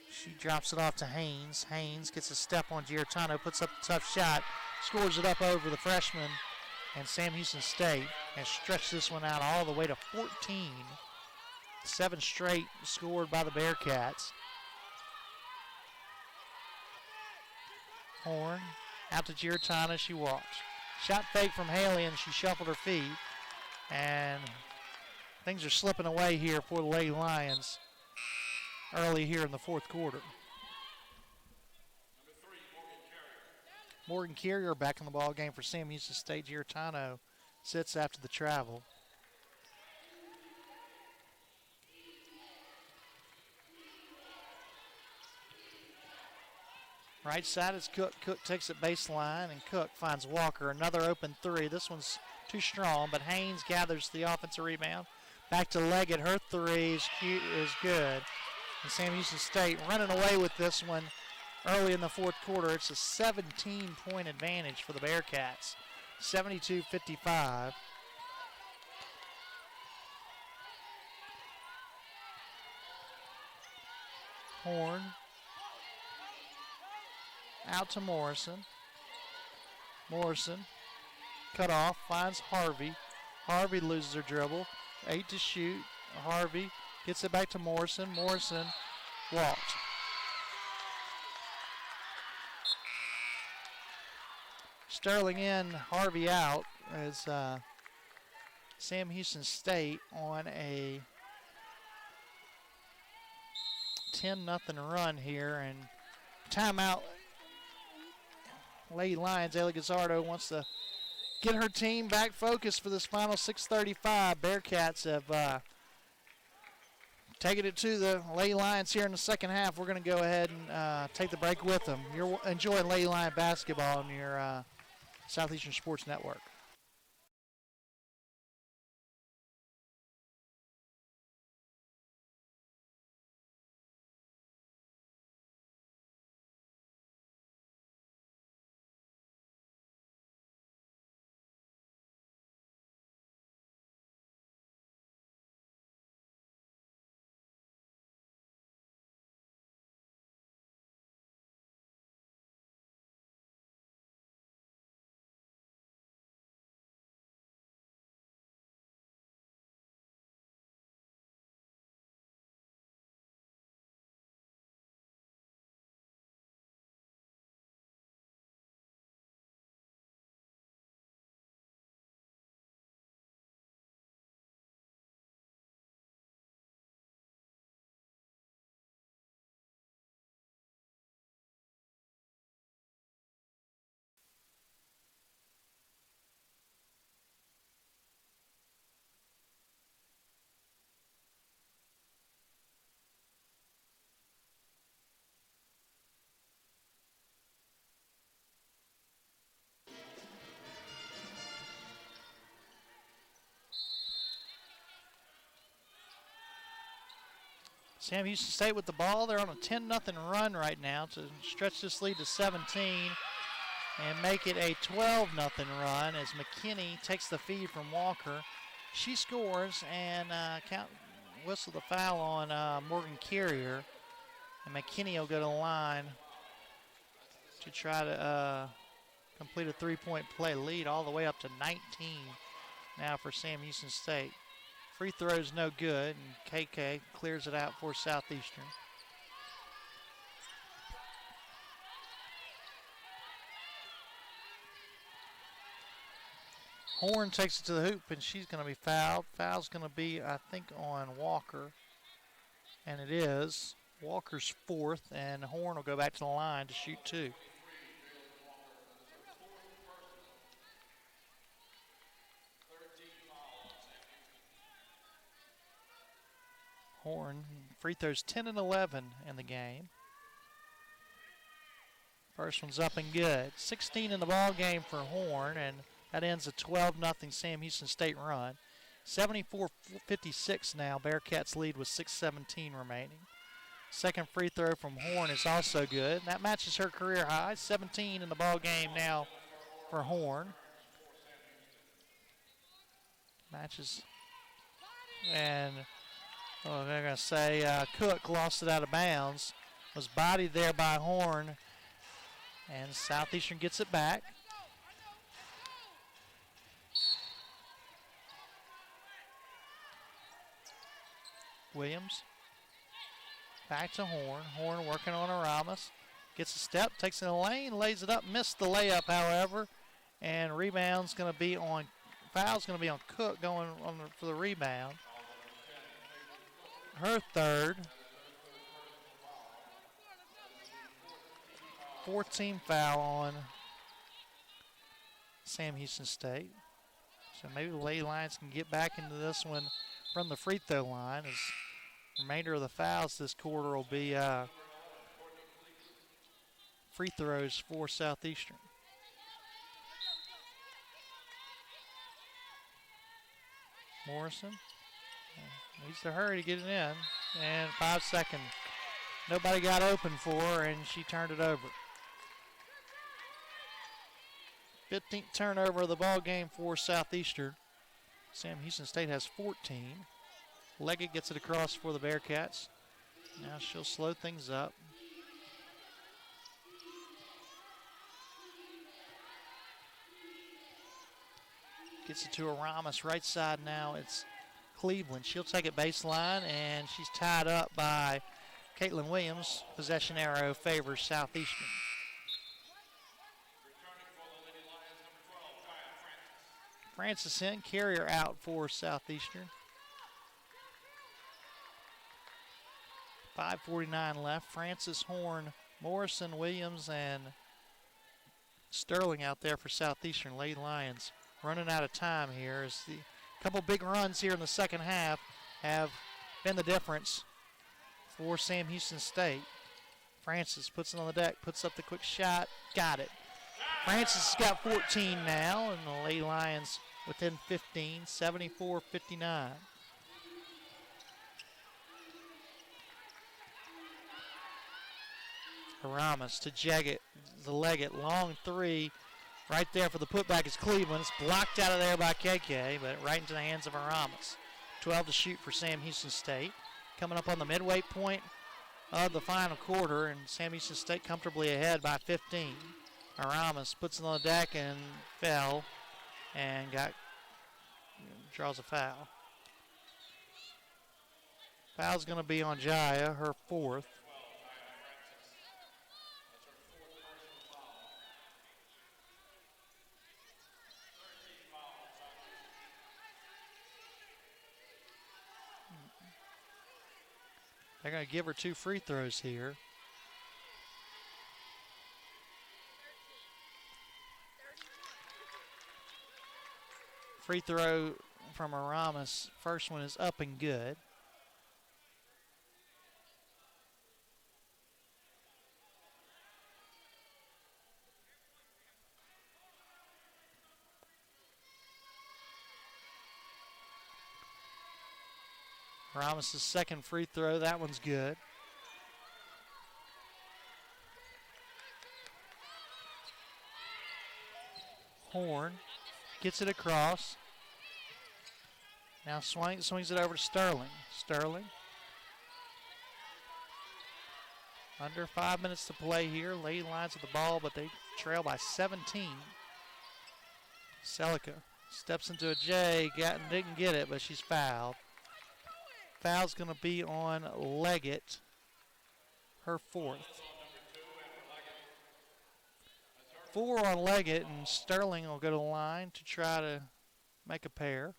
She drops it off to Haynes. Haynes gets a step on Giratano, puts up a tough shot, scores it up over the freshman, and Sam Houston State has stretched this one out all the way to 14. 7 straight scored by the Bearcats. Horn out to Giratano, she walks. Shot fake from Haley, and she shuffled her feet. And things are slipping away here for the Lady Lions early here in the fourth quarter. Morgan Carrier back in the ball game for Sam Houston State. Giratano sits after the travel. Right side is Cook. Cook takes it baseline, and Cook finds Walker. Another open three. This one's too strong, but Haynes gathers the offensive rebound. Back to Leggett. Her three is good. And Sam Houston State running away with this one early in the fourth quarter. It's a 17-point advantage for the Bearcats, 72-55. Horn out to Morrison. Morrison cut off, finds Harvey. Harvey loses her dribble. 8 to shoot. Harvey gets it back to Morrison. Morrison walked. Sterling in, Harvey out as Sam Houston State on a 10-0 run here, and timeout. Lady Lions, Ayla Gazzardo wants to get her team back focused for this final 6:35. Bearcats have taken it to the Lady Lions here in the second half. We're going to go ahead and take the break with them. You're enjoying Lady Lion basketball on your Southeastern Sports Network. Sam Houston State with the ball. They're on a 10-0 run right now to stretch this lead to 17 and make it a 12-0 run as McKinney takes the feed from Walker. She scores and whistle the foul on Morgan Carrier. And McKinney will go to the line to try to complete a three-point play, lead all the way up to 19 now for Sam Houston State. Free throw's no good, and KK clears it out for Southeastern. Horn takes it to the hoop, and she's going to be fouled. Foul's going to be, I think, on Walker, and it is. Walker's fourth, and Horn will go back to the line to shoot two. Horn, free throws 10 and 11 in the game. First one's up and good. 16 in the ball game for Horn, and that ends a 12-0 Sam Houston State run. 74-56 now. Bearcats lead with 6:17 remaining. Second free throw from Horn is also good. And that matches her career high. 17 in the ball game now for Horn. Matches. And they're going to say Cook lost it out of bounds. Was bodied there by Horn. And Southeastern gets it back. Williams. Back to Horn. Horn working on Aramis. Gets a step, takes it in the lane, lays it up, missed the layup, however. And rebound's going to be on, foul's going to be on Cook going on for the rebound. Her third. 14 foul on Sam Houston State. So maybe the Lady Lions can get back into this one from the free throw line, as the remainder of the fouls this quarter will be free throws for Southeastern. Morrison needs to hurry to get it in. And 5 seconds. Nobody got open for her, and she turned it over. 15th turnover of the ball game for Southeastern. Sam Houston State has 14. Leggett gets it across for the Bearcats. Now she'll slow things up. Gets it to Aramis, right side now. It's Cleveland. She'll take it baseline, and she's tied up by Caitlin Williams. Possession arrow favors Southeastern. Francis in, carrier out for Southeastern. 5:49 left. Francis, Horn, Morrison, Williams, and Sterling out there for Southeastern. Lady Lions running out of time here as the couple big runs here in the second half have been the difference for Sam Houston State. Francis puts it on the deck, puts up the quick shot, got it. Francis has got 14 now, and the Lady Lions within 15, 74-59. Aramis to Jaggett, the Leggett, long three. Right there for the putback is Cleveland. It's blocked out of there by KK, but right into the hands of Aramis. 12 to shoot for Sam Houston State. Coming up on the midway point of the final quarter, and Sam Houston State comfortably ahead by 15. Aramis puts it on the deck and fell and draws a foul. Foul's going to be on Jaya, her fourth. They're going to give her 2 free throws here. Free throw from Aramis. First one is up and good. Aramis' second free throw, that one's good. Horn gets it across. Now swings it over to Sterling. Sterling. Under 5 minutes to play here. Lady Lions with the ball, but they trail by 17. Celica steps into a J, didn't get it, but she's fouled. Foul's going to be on Leggett, her fourth. 4 on Leggett, and Sterling will go to the line to try to make a pair.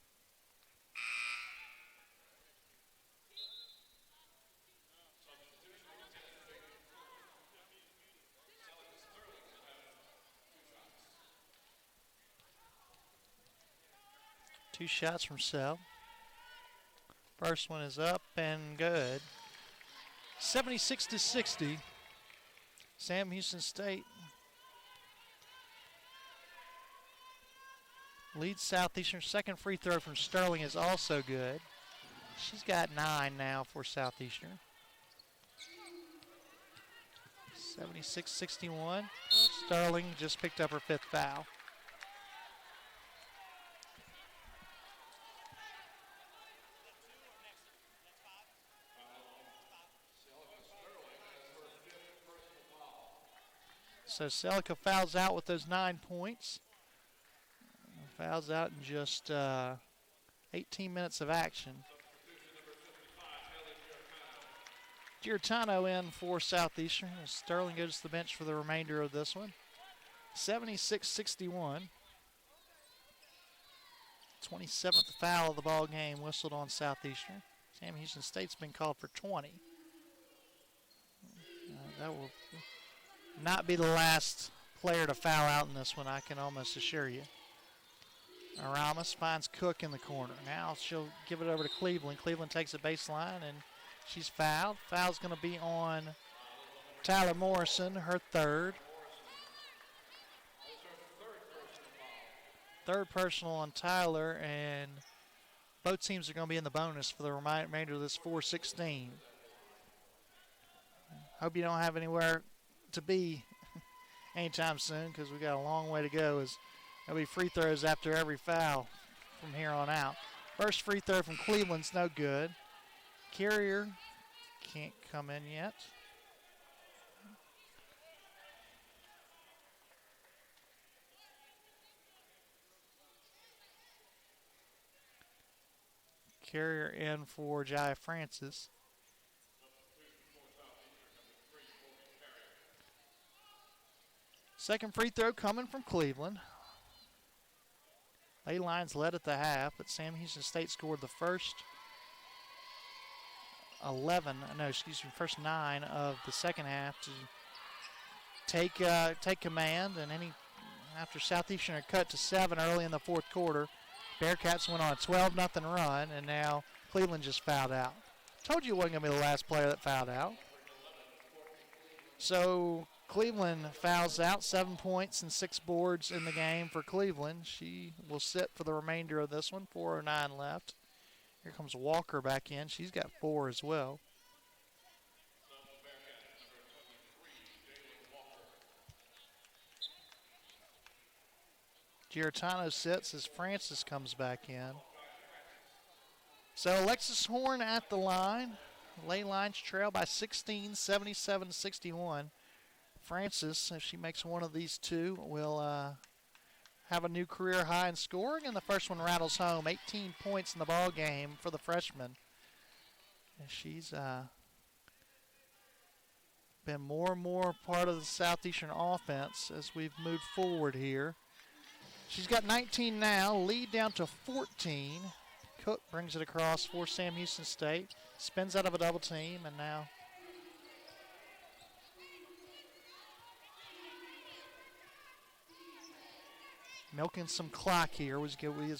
Two shots from Sel. First one is up and good. 76-60. Sam Houston State leads Southeastern. Second free throw from Sterling is also good. She's got 9 now for Southeastern. 76-61. Sterling just picked up her 5th foul. So Celica fouls out with those 9 points. Fouls out in just 18 minutes of action. Giordano in for Southeastern. As Sterling goes to the bench for the remainder of this one. 76-61. 27th foul of the ball game whistled on Southeastern. Sam Houston State's been called for 20. That will not be the last player to foul out in this one, I can almost assure you. Aramis finds Cook in the corner. Now she'll give it over to Cleveland. Cleveland takes a baseline, and she's fouled. Foul's going to be on Tyler Morrison, her third. Third personal on Tyler, and both teams are going to be in the bonus for the remainder of this 4:16. Hope you don't have anywhere to be anytime soon, because we got a long way to go. As there'll be free throws after every foul from here on out. First free throw from Cleveland's no good. Carrier can't come in yet. Carrier in for Jai Francis. Second free throw coming from Cleveland. Ley Lions led at the half, but Sam Houston State scored the first first 9 of the second half to take command. And after Southeastern had cut to 7 early in the fourth quarter, Bearcats went on a 12-0 run, and now Cleveland just fouled out. Told you it wasn't going to be the last player that fouled out. So Cleveland fouls out, 7 points and 6 boards in the game for Cleveland. She will sit for the remainder of this one, 4:09 left. Here comes Walker back in. She's got 4 as well. Giarratano sits as Francis comes back in. So Alexis Horn at the line. Ley Lions trail by 16, 77-61. Francis, if she makes one of these two, will have a new career high in scoring, and the first one rattles home. 18 points in the ball game for the freshman. And she's been more and more part of the Southeastern offense as we've moved forward here. She's got 19 now, lead down to 14. Cook brings it across for Sam Houston State. Spins out of a double team, and now milking some clock here as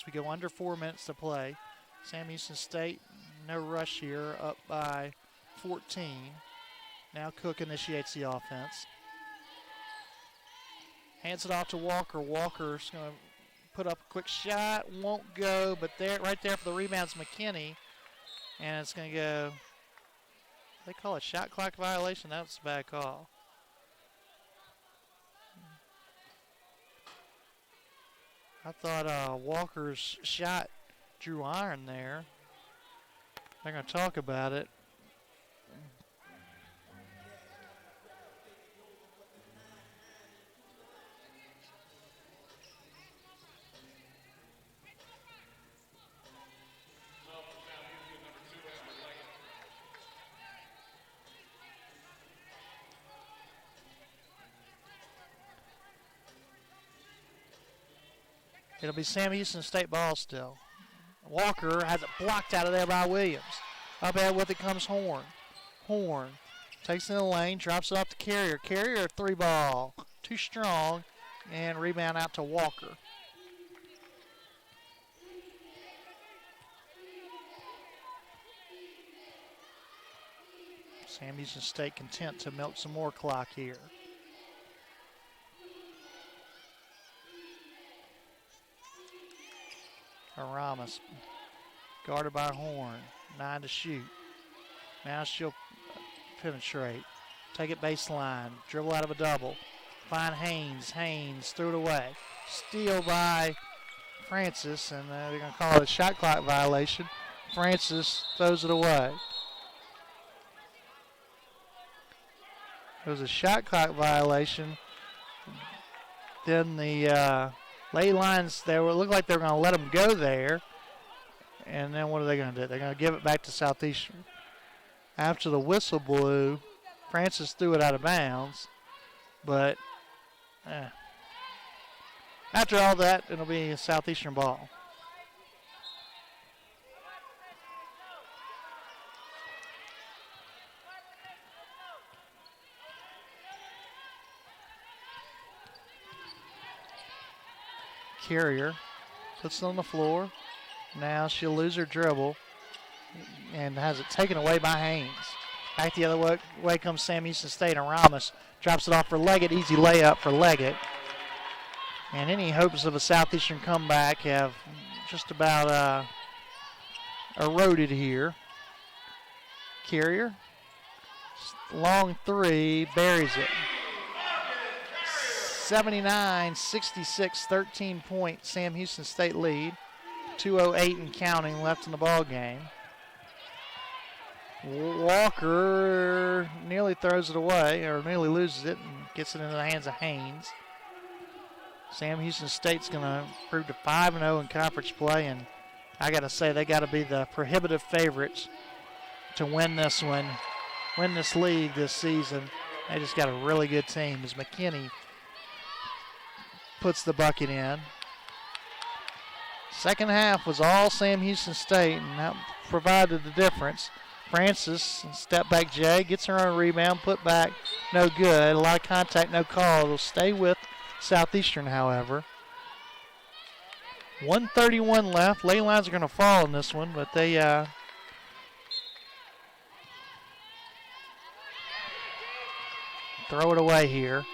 we go under 4 minutes to play. Sam Houston State, no rush here, up by 14. Now Cook initiates the offense. Hands it off to Walker. Walker's going to put up a quick shot. Won't go, but right there for the rebound's McKinney. And it's going to go, they call it shot clock violation. That was a bad call. I thought Walker's shot drew iron there. They're going to talk about it. It'll be Sam Houston State ball still. Walker has it blocked out of there by Williams. Up ahead with it comes Horn. Horn takes it in the lane, drops it off to Carrier. Carrier, 3 ball. Too strong, and rebound out to Walker. Sam Houston State content to milk some more clock here. Ramos guarded by Horn. 9 to shoot. Now she'll penetrate. Take it baseline. Dribble out of a double. Find Haynes. Haynes threw it away. Steal by Francis, and they're going to call it a shot clock violation. Francis throws it away. It was a shot clock violation. Then the Ley Lions, looked like they were going to let them go there. And then what are they going to do? They're going to give it back to Southeastern. After the whistle blew, Francis threw it out of bounds. But after all that, it'll be a Southeastern ball. Carrier puts it on the floor. Now she'll lose her dribble and has it taken away by Haynes. Back the other way comes Sam Houston State, and Ramos drops it off for Leggett. Easy layup for Leggett. And any hopes of a Southeastern comeback have just about eroded here. Carrier, long three, buries it. 79-66, 13-point Sam Houston State lead. 2:08 and counting left in the ball game. Walker nearly throws it away, or nearly loses it, and gets it into the hands of Haynes. Sam Houston State's going to improve to 5-0 in conference play, and I got to say they got to be the prohibitive favorites to win this one, win this league this season. They just got a really good team as McKinney puts the bucket in. Second half was all Sam Houston State, and that provided the difference. Francis, step back Jay, gets her own rebound, put back, no good. A lot of contact, no call. It'll stay with Southeastern, however. 1:31 left. Ley lines are going to fall in this one, but they throw it away here.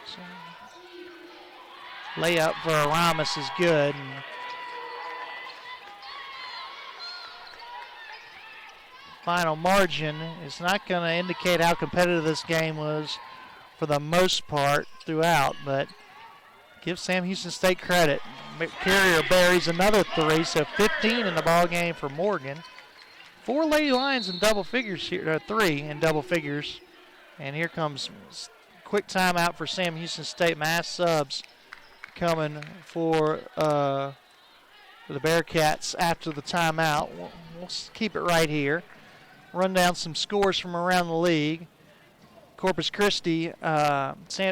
So, layup for Aramis is good. And final margin is not going to indicate how competitive this game was for the most part throughout, but give Sam Houston State credit. Carrier buries another three, so 15 in the ball game for Morgan. 4 Lady Lions in double figures here, 3 in double figures. And here comes quick timeout for Sam Houston State. Mass subs coming for the Bearcats after the timeout. We'll keep it right here. Run down some scores from around the league. Corpus Christi,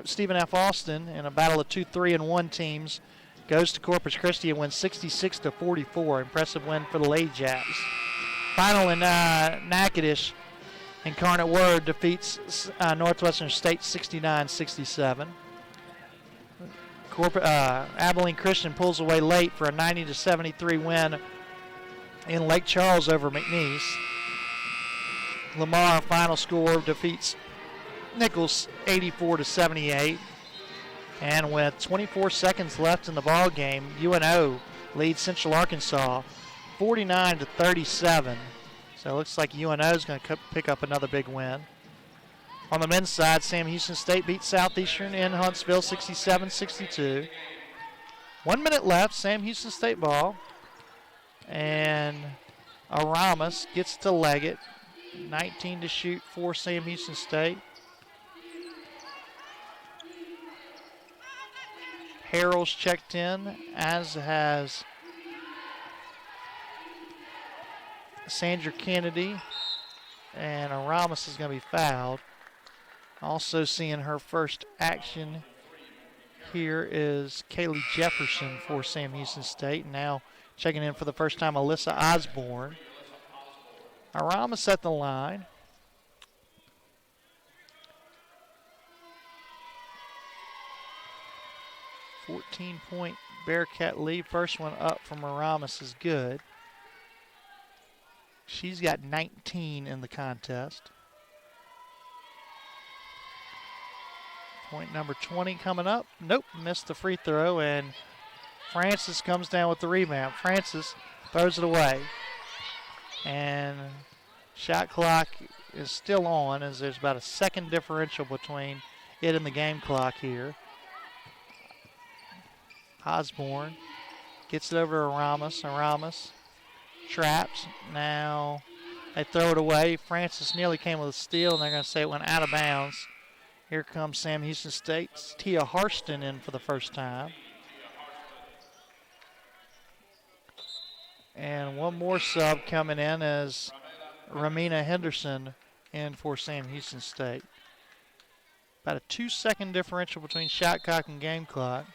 Stephen F. Austin in a battle of 2 3-1 teams goes to Corpus Christi and wins 66-44. Impressive win for the Lady Jacks. Final in Natchitoches, Incarnate Word defeats Northwestern State 69-67. Abilene Christian pulls away late for a 90-73 win in Lake Charles over McNeese. Lamar final score defeats Nichols 84-78. And with 24 seconds left in the ball game, UNO leads Central Arkansas 49-37. So it looks like UNO is going to pick up another big win. On the men's side, Sam Houston State beats Southeastern in Huntsville 67-62. 1 minute left, Sam Houston State ball. And Aramis gets to Leggett. 19 to shoot for Sam Houston State. Harrell's checked in, as has Sandra Kennedy, and Aramis is going to be fouled. Also seeing her first action here is Kaylee Jefferson for Sam Houston State. Now checking in for the first time, Alyssa Osborne. Aramis at the line. .14 Bearcat lead. First one up from Aramis is good. She's got 19 in the contest. Point number 20 coming up. Nope, missed the free throw, and Francis comes down with the rebound. Francis throws it away. And shot clock is still on, as there's about a second differential between it and the game clock here. Osborne gets it over to Aramis. Aramis traps. Now they throw it away. Francis nearly came with a steal, and they're going to say it went out of bounds. Here comes Sam Houston State's Tia Harston in for the first time. And one more sub coming in as Ramina Henderson in for Sam Houston State. About a 2-second differential between shot clock and game clock.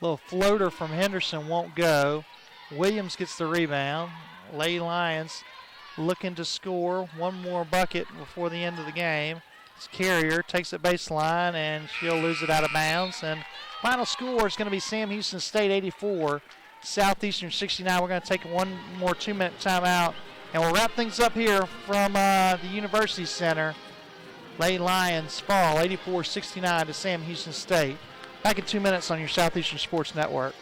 Little floater from Henderson won't go. Williams gets the rebound. Lady Lions looking to score one more bucket before the end of the game. It's Carrier, takes it baseline, and she'll lose it out of bounds. And final score is going to be Sam Houston State 84, Southeastern 69. We're going to take one more 2-minute timeout, and we'll wrap things up here from the University Center Lady Lions fall 84-69 to Sam Houston State. Back in 2 minutes on your Southeastern Sports Network.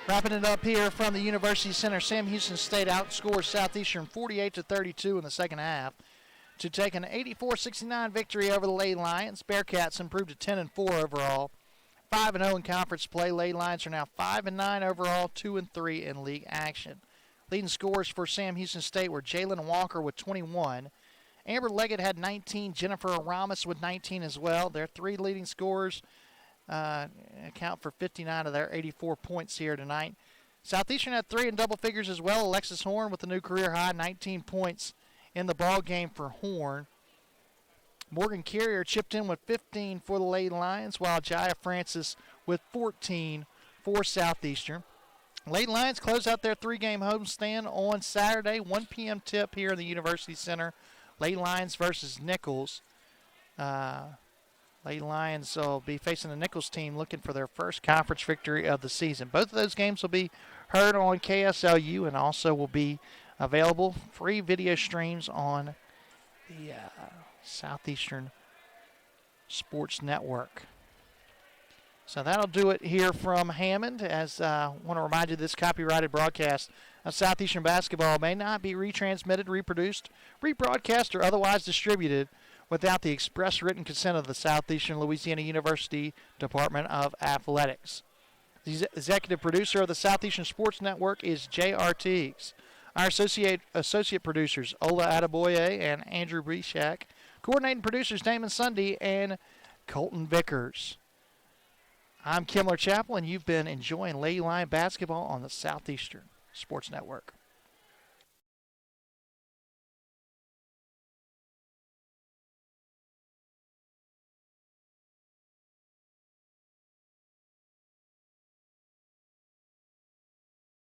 Wrapping it up here from the University Center, Sam Houston State outscores Southeastern 48-32 in the second half to take an 84-69 victory over the Lady Lions. Bearcats improved to 10-4 overall, 5-0 in conference play. Lady Lions are now 5-9 overall, 2-3 in league action. Leading scores for Sam Houston State were Jalen Walker with 21. Amber Leggett had 19. Jennifer Aramis with 19 as well. Their three leading scorers account for 59 of their 84 points here tonight. Southeastern had three in double figures as well. Alexis Horn with a new career high, 19 points in the ball game for Horn. Morgan Carrier chipped in with 15 for the Lady Lions, while Jaya Francis with 14 for Southeastern. Lady Lions close out their three-game homestand on Saturday, 1 p.m. tip here in the University Center. Lady Lions versus Nichols. Lady Lions will be facing the Nichols team looking for their first conference victory of the season. Both of those games will be heard on KSLU and also will be available free video streams on the Southeastern Sports Network. So that'll do it here from Hammond. As I want to remind you, this copyrighted broadcast of Southeastern basketball may not be retransmitted, reproduced, rebroadcast, or otherwise distributed without the express written consent of the Southeastern Louisiana University Department of Athletics. The executive producer of the Southeastern Sports Network is J.R. Teagues. Our associate producers, Ola Adeboye and Andrew Brishak. Coordinating producers, Damon Sunday and Colton Vickers. I'm Kimler Chappell, and you've been enjoying Lady Lion basketball on the Southeastern Sports Network.